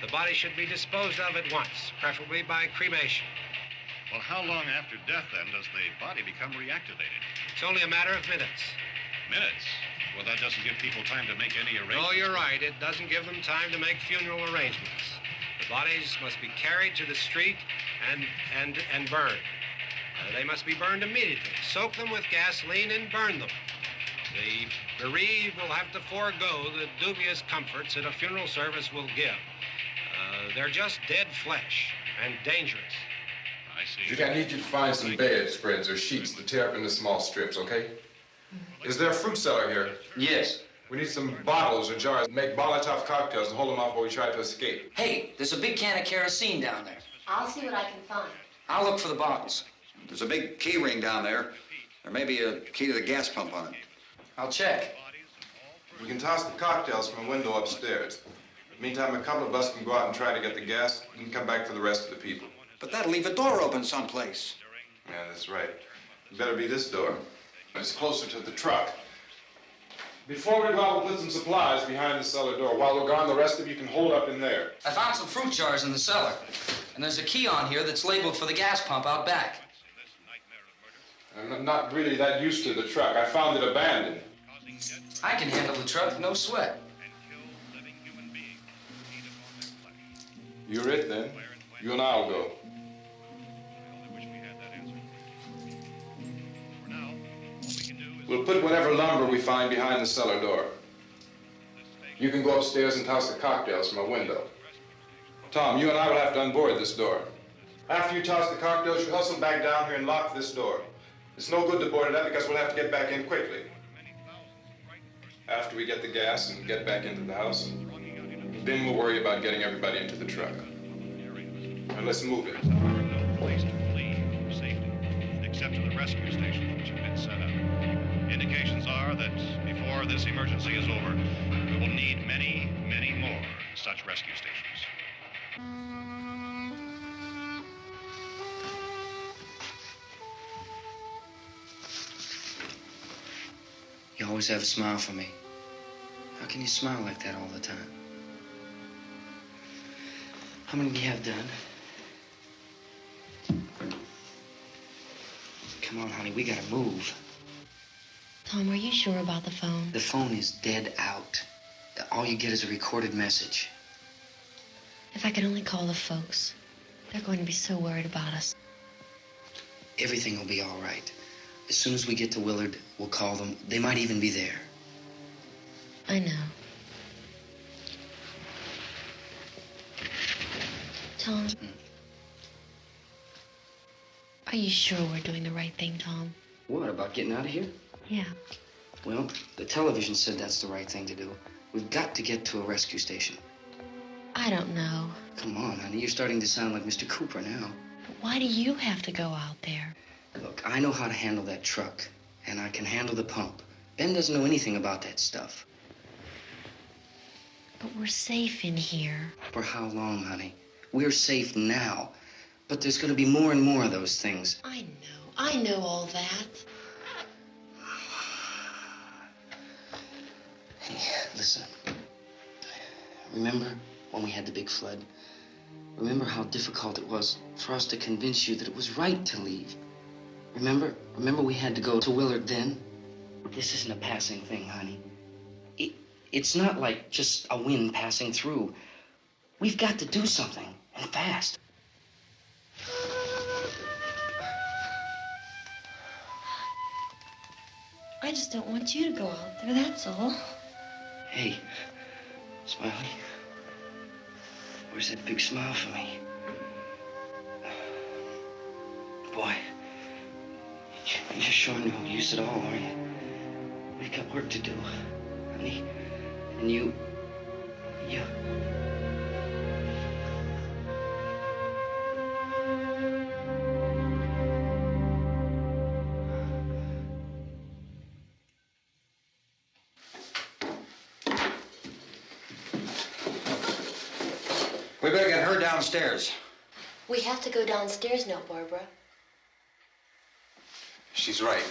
The body should be disposed of at once, preferably by cremation. Well, how long after death, then, does the body become reactivated? It's only a matter of minutes. Minutes? Well, that doesn't give people time to make any arrangements. Oh, you're right. It doesn't give them time to make funeral arrangements. The bodies must be carried to the street and burned. They must be burned immediately. Soak them with gasoline and burn them. The bereaved will have to forego the dubious comforts that a funeral service will give. They're just dead flesh and dangerous. I see. Judy, I need you to find some bedspreads or sheets to tear up into small strips, okay? Is there a fruit cellar here? Yes. We need some bottles or jars to make Molotov cocktails and hold them off while we try to escape. Hey, there's a big can of kerosene down there. I'll see what I can find. I'll look for the bottles. There's a big key ring down there. There may be a key to the gas pump on it. I'll check. We can toss the cocktails from a window upstairs. Meantime, a couple of us can go out and try to get the gas and come back for the rest of the people. But that'll leave a door open someplace. Yeah, that's right. It better be this door. It's closer to the truck. Before we go out, we'll put some supplies behind the cellar door. While we're gone, the rest of you can hold up in there. I found some fruit jars in the cellar. And there's a key on here that's labeled for the gas pump out back. I'm not really that used to the truck. I found it abandoned. I can handle the truck, no sweat. You're it, then. You and I'll go. We'll put whatever lumber we find behind the cellar door. You can go upstairs and toss the cocktails from a window. Tom, you and I will have to unboard this door. After you toss the cocktails, you hustle back down here and lock this door. It's no good to board it up because we'll have to get back in quickly. After we get the gas and get back into the house, then we'll worry about getting everybody into the truck. Now let's move it. There are no place to flee for safety, except to the rescue stations which have been set up. Indications are that before this emergency is over, we will need many, many more such rescue stations. You always have a smile for me. How can you smile like that all the time? How many do you have done? Come on, honey, we gotta move. Tom, are you sure about the phone? The phone is dead out. All you get is a recorded message. If I could only call the folks. They're going to be so worried about us. Everything will be all right. As soon as we get to Willard, we'll call them. They might even be there. I know. Tom, are you sure we're doing the right thing, Tom? What, about getting out of here? Yeah. Well, the television said that's the right thing to do. We've got to get to a rescue station. I don't know. Come on, honey. You're starting to sound like Mr. Cooper now. But why do you have to go out there? Look, I know how to handle that truck, and I can handle the pump. Ben doesn't know anything about that stuff. But we're safe in here. For how long, honey? We're safe now. But there's going to be more and more of those things. I know all that. Hey, listen. Remember when we had the big flood? Remember how difficult it was for us to convince you that it was right to leave? Remember we had to go to Willard then? This isn't a passing thing, honey. It's not like just a wind passing through. We've got to do something, and fast. I just don't want you to go out there, that's all. Hey, Smiley. Where's that big smile for me? Boy, you're sure no use at all, are you? We've got work to do, honey. And you... We better get her downstairs. We have to go downstairs now, Barbara. She's right.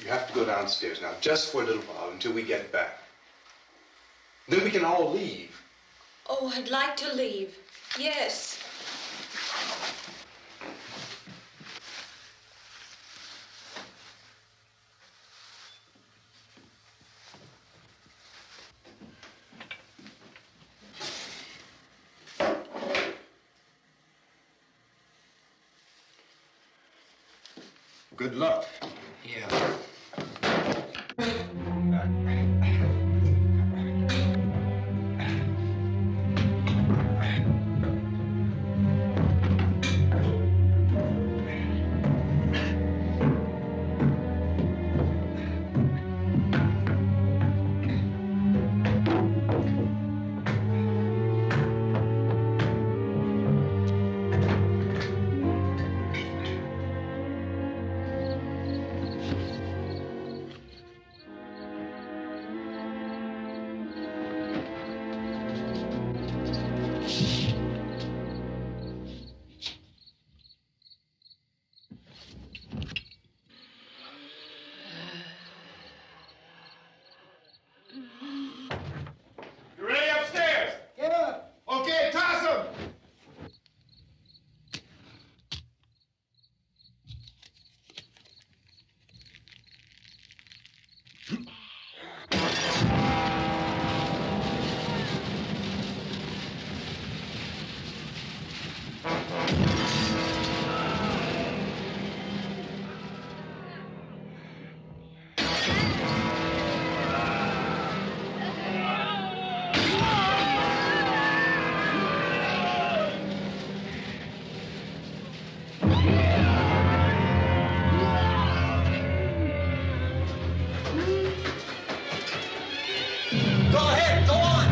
You have to go downstairs now, just for a little while, until we get back. Then we can all leave. Oh, I'd like to leave. Yes. Good luck. Yeah. You ready upstairs? Yeah. Okay, toss him. Go ahead, go on.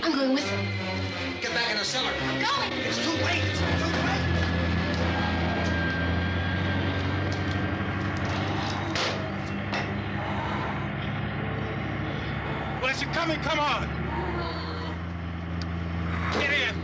I'm going with him. Get back in the cellar. I'm going. It's too late. It's too late. Unless you're coming, come on. Get in.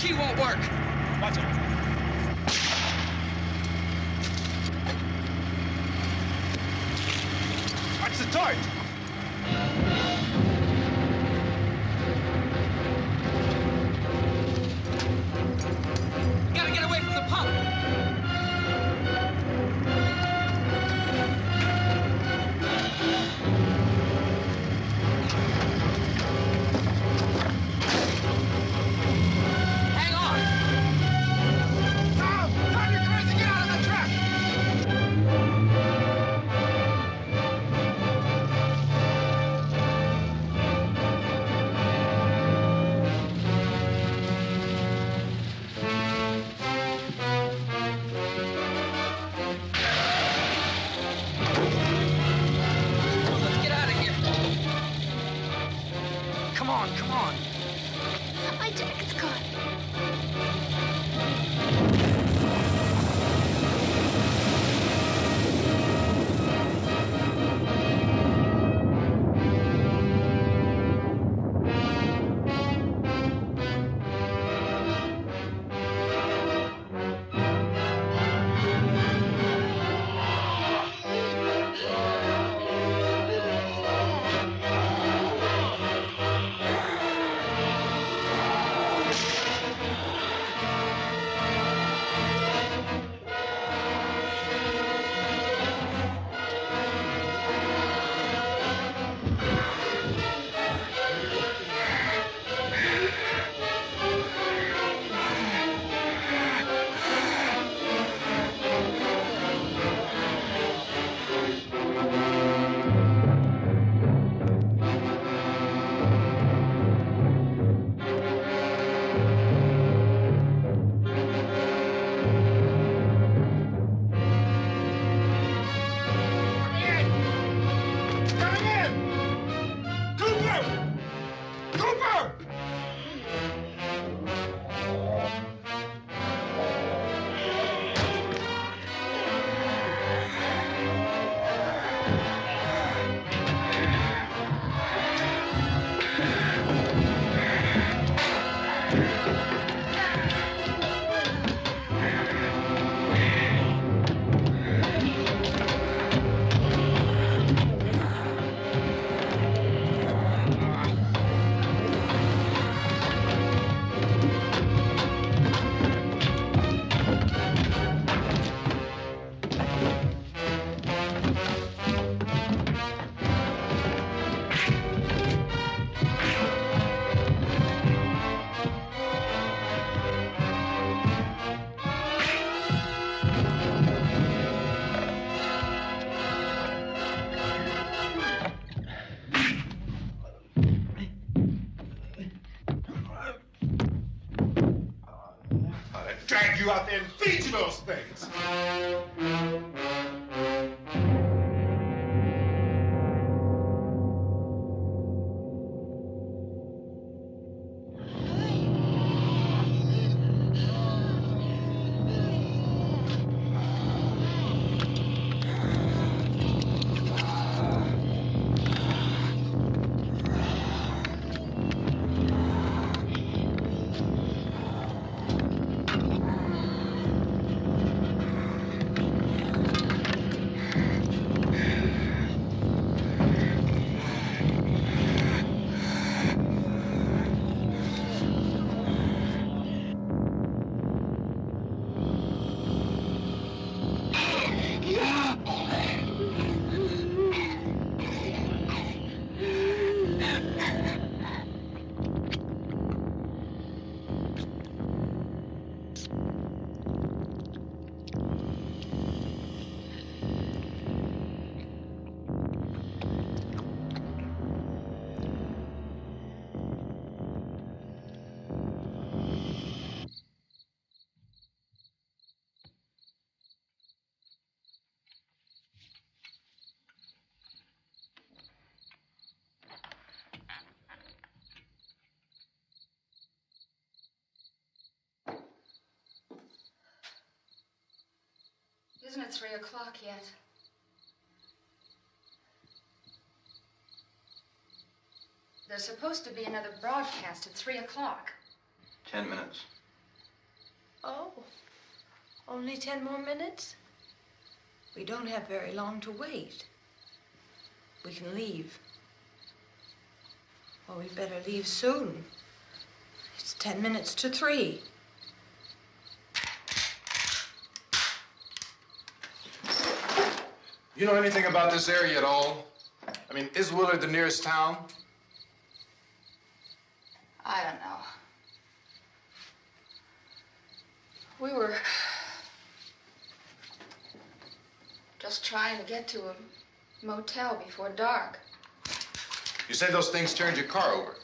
key won't work. Watch it. Watch the torch. We gotta get away from the pump. Hang on. Tom, you're crazy. Get out of the trap. Let's get out of here. Come on, come on. My jacket's caught. Drag you out there and feed you those things. Isn't it 3 o'clock yet? There's supposed to be another broadcast at 3 o'clock. 10 minutes. Oh, only 10 more minutes? We don't have very long to wait. We can leave. Well, we better leave soon. It's 10 minutes to 3. You know anything about this area at all? I mean, is Willard the nearest town? I don't know. We were just trying to get to a motel before dark. You said those things turned your car over.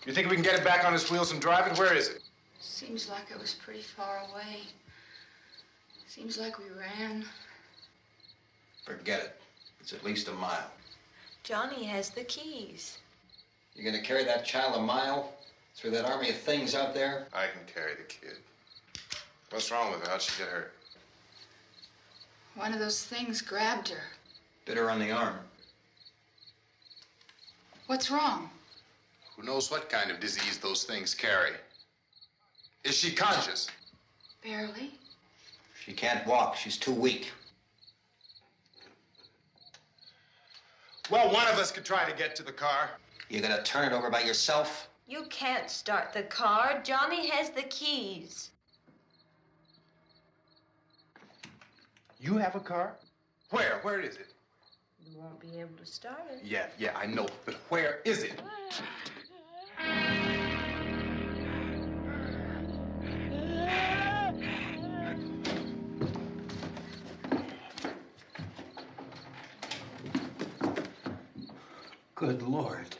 You think we can get it back on its wheels and drive it? Where is it? Seems like it was pretty far away. Seems like we ran. Forget it. It's at least a mile. Johnny has the keys. You're gonna carry that child a mile through that army of things out there? I can carry the kid. What's wrong with her? How'd she get hurt? One of those things grabbed her. Bit her on the arm. What's wrong? Who knows what kind of disease those things carry? Is she conscious? Barely. She can't walk. She's too weak. Well, one of us could try to get to the car. You gonna turn it over by yourself? You can't start the car. Johnny has the keys. You have a car? Where? Where is it? You won't be able to start it. Yeah, I know. But where is it? Good Lord.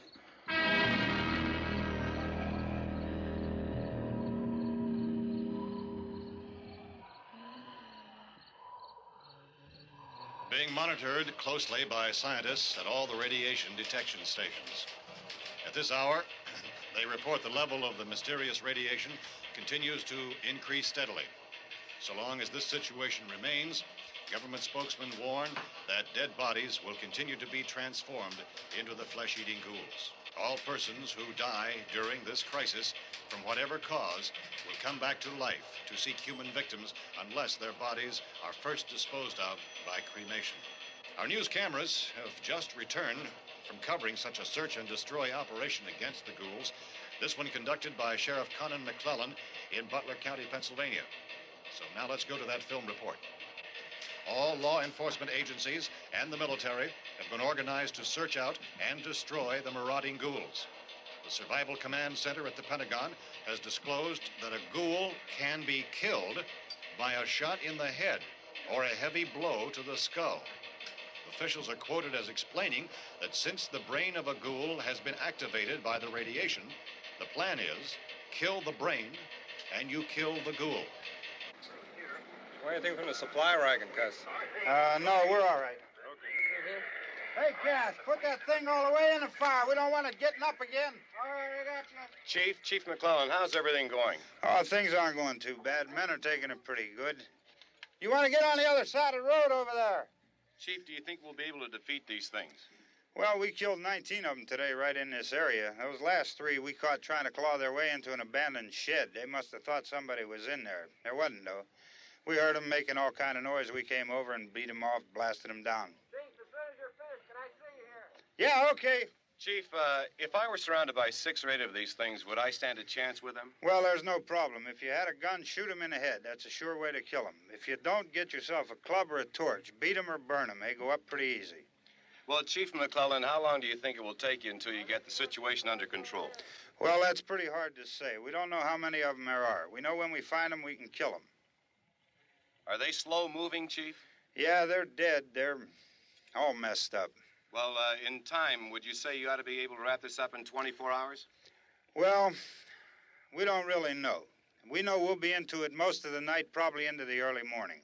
Being monitored closely by scientists at all the radiation detection stations. At this hour, they report the level of the mysterious radiation continues to increase steadily. So long as this situation remains, government spokesmen warn that dead bodies will continue to be transformed into the flesh-eating ghouls. All persons who die during this crisis, from whatever cause, will come back to life to seek human victims unless their bodies are first disposed of by cremation. Our news cameras have just returned from covering such a search and destroy operation against the ghouls, this one conducted by Sheriff Conan McClellan in Butler County, Pennsylvania. So now let's go to that film report. All law enforcement agencies and the military have been organized to search out and destroy the marauding ghouls. The Survival Command Center at the Pentagon has disclosed that a ghoul can be killed by a shot in the head or a heavy blow to the skull. Officials are quoted as explaining that since the brain of a ghoul has been activated by the radiation, the plan is kill the brain and you kill the ghoul. Anything from the supply wagon, Cuss? No, we're all right. Hey, Cass, put that thing all the way in the fire. We don't want it getting up again. All right, I got you. Chief McClellan, how's everything going? Oh, things aren't going too bad. Men are taking it pretty good. You want to get on the other side of the road over there? Chief, do you think we'll be able to defeat these things? Well, we killed 19 of them today right in this area. Those last 3 we caught trying to claw their way into an abandoned shed. They must have thought somebody was in there. There wasn't, though. We heard them making all kind of noise. We came over and beat them off, blasted them down. Chief, as soon as you're finished, can I see you here? Yeah, okay. Chief, if I were surrounded by 6 or 8 of these things, would I stand a chance with them? Well, there's no problem. If you had a gun, shoot them in the head. That's a sure way to kill them. If you don't, get yourself a club or a torch. Beat them or burn them. They go up pretty easy. Well, Chief McClellan, how long do you think it will take you until you get the situation under control? Well, that's pretty hard to say. We don't know how many of them there are. We know when we find them, we can kill them. Are they slow-moving, Chief? Yeah, they're dead. They're all messed up. Well, in time, would you say you ought to be able to wrap this up in 24 hours? Well, we don't really know. We know we'll be into it most of the night, probably into the early morning.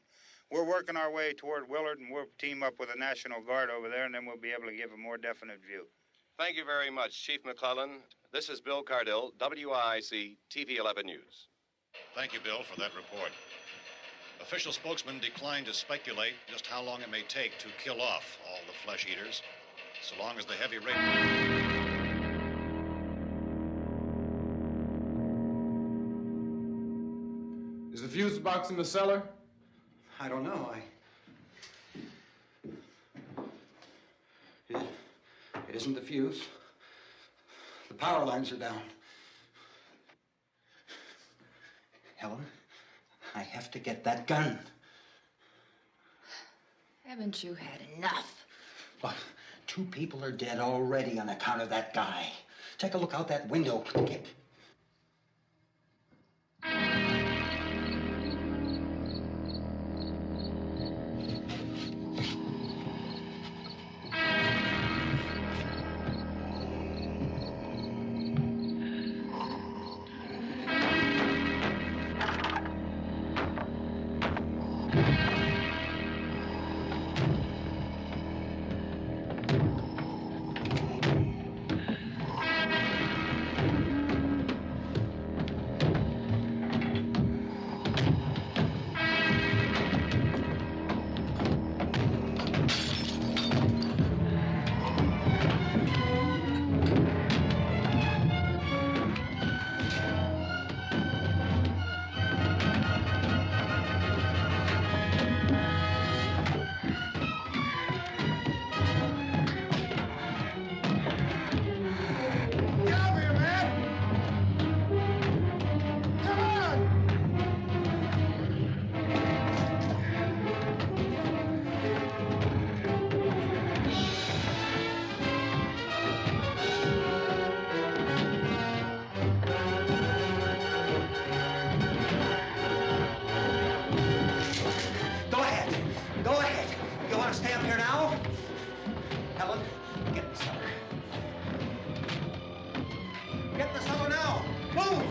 We're working our way toward Willard, and we'll team up with the National Guard over there, and then we'll be able to give a more definite view. Thank you very much, Chief McClellan. This is Bill Cardill, WIC TV 11 News. Thank you, Bill, for that report. Official spokesmen declined to speculate just how long it may take to kill off all the flesh eaters, so long as the heavy rate... Is the fuse box in the cellar? I don't know. It isn't the fuse. The power lines are down. Helen, I have to get that gun. Haven't you had enough? Well, 2 people are dead already on account of that guy. Take a look out that window. Get... Go ahead. You want to stay up here now? Helen, get in the cellar. Get in the cellar now. Move!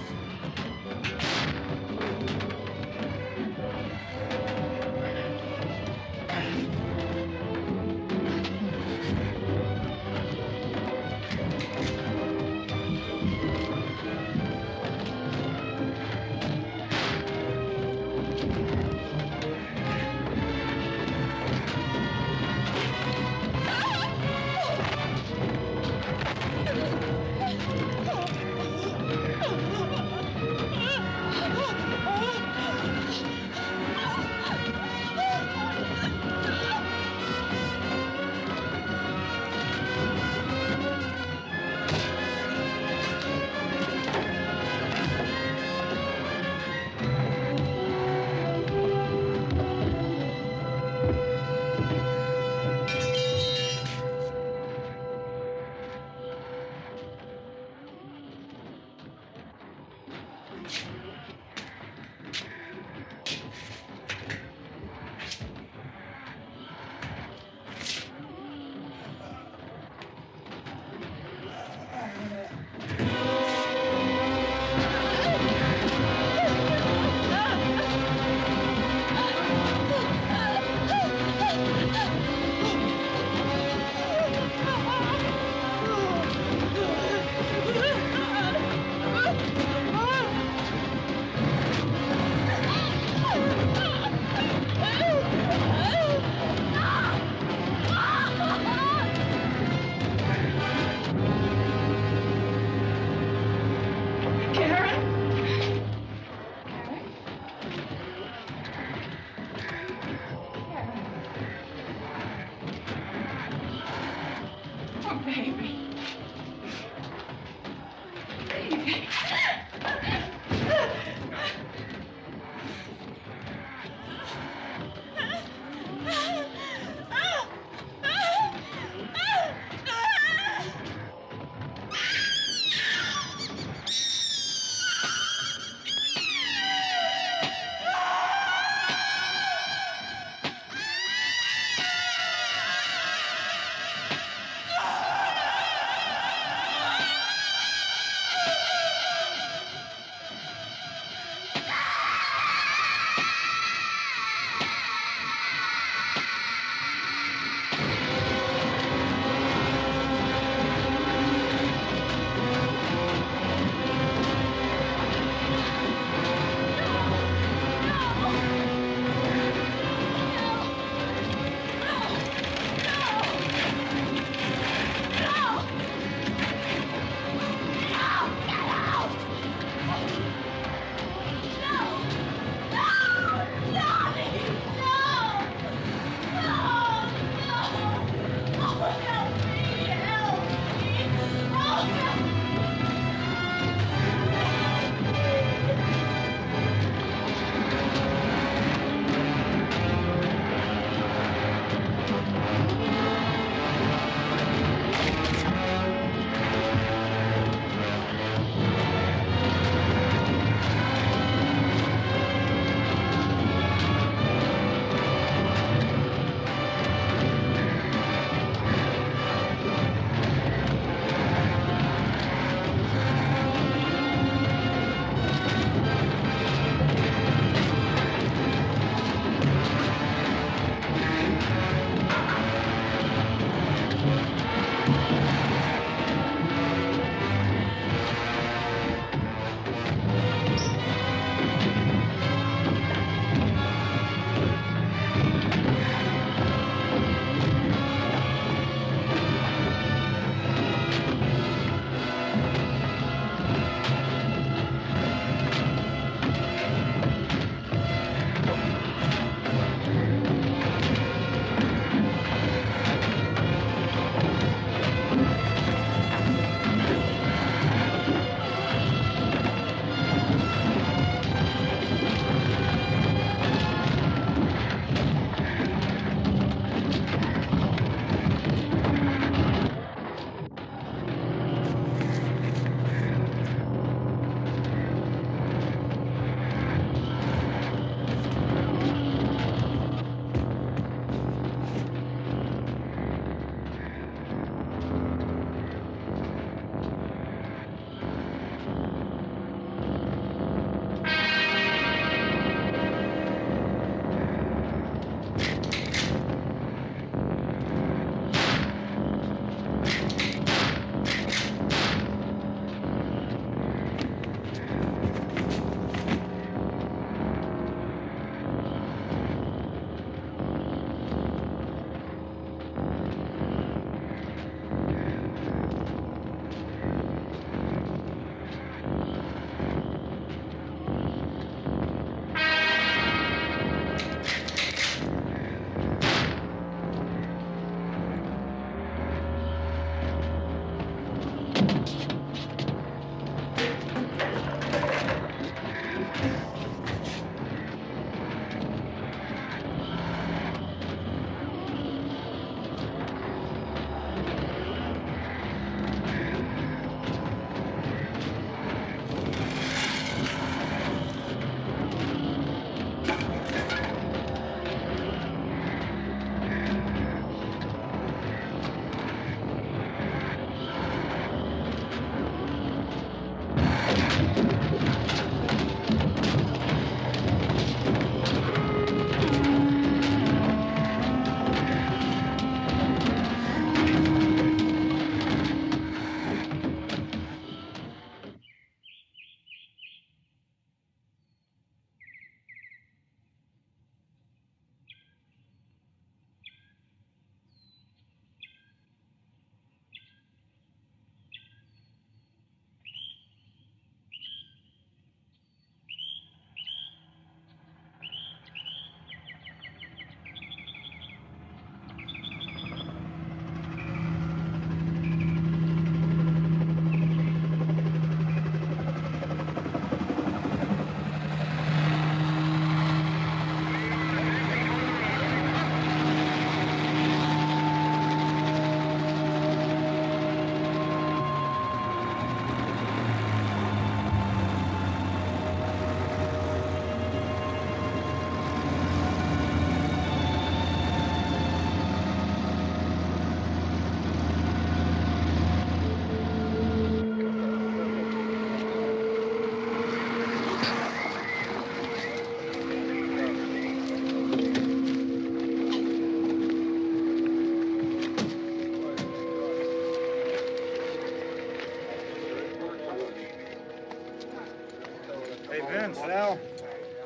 Vince, Al,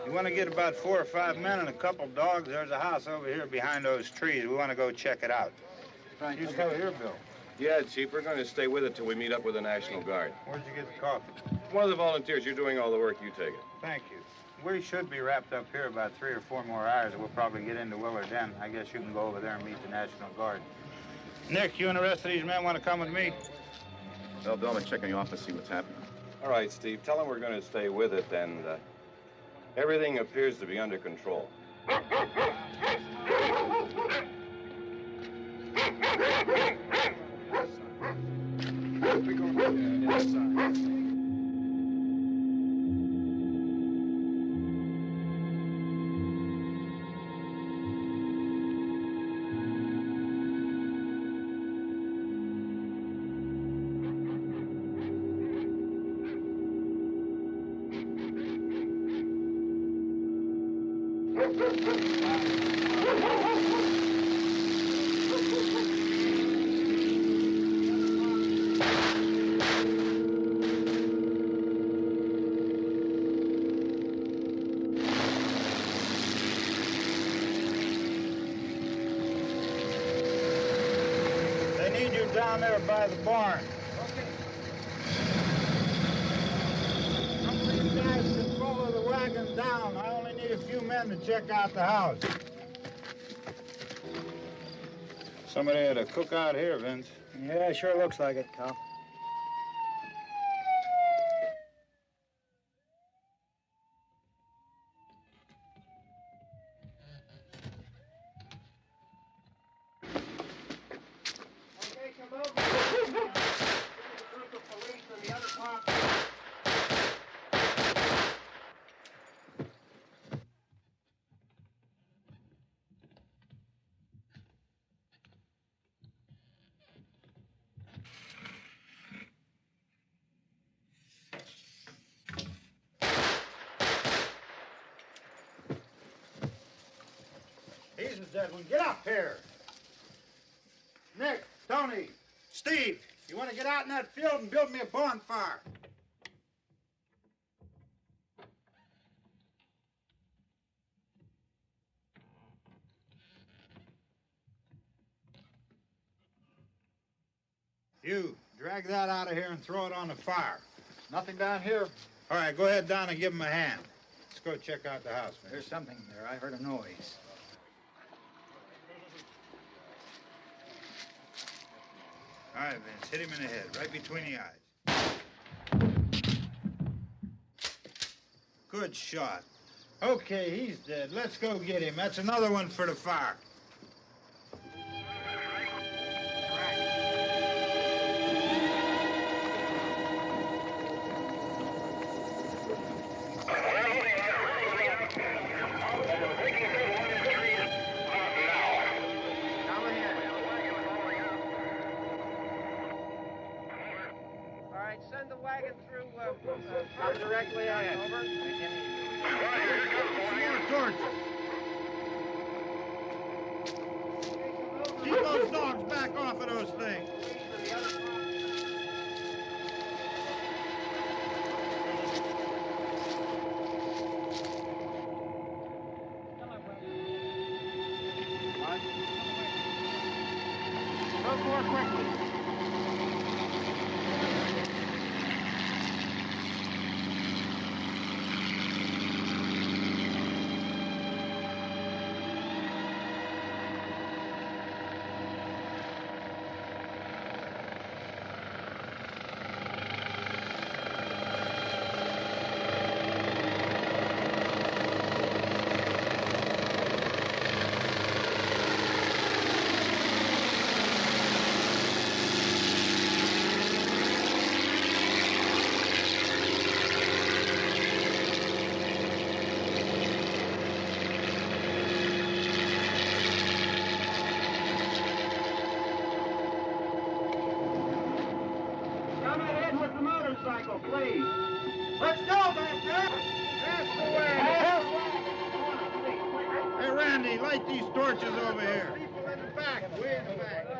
you want to get about 4 or 5 men and a couple dogs? There's a house over here behind those trees. We want to go check it out. Thank You you. stay here, Bill. Yeah, Chief, we're going to stay with it till we meet up with the National Guard. Where'd you get the coffee? One of the volunteers. You're doing all the work. You take it. Thank you. We should be wrapped up here about 3 or 4 more hours, and we'll probably get into Willard then. I guess you can go over there and meet the National Guard. Nick, you and the rest of these men want to come with me? Well, Bill, I'm gonna check in the office, see what's happening. All right, Steve. Tell them we're going to stay with it, and everything appears to be under control. They need you down there by the barn. Some of these guys can follow the wagon down. I only need a few men to check out the house. Somebody had a cookout here, Vince. Yeah, sure looks like it, Cop. He's a dead one. Get up here. Nick, Tony, Steve, you want to get out in that field and build me a bonfire? You, drag that out of here and throw it on the fire. Nothing down here. All right, go ahead down and give him a hand. Let's go check out the house, man. There's something there. I heard a noise. All right, Vince, hit him in the head, right between the eyes. Good shot. Okay, he's dead. Let's go get him. That's another one for the fire. All right, send the wagon through directly ahead. Over. More torches. Keep those dogs back off of those things. Go more quickly. Come ahead with the motorcycle, please. Let's go back there. That's the way. Hey, Randy, light these torches over here. People in the back, way in the back.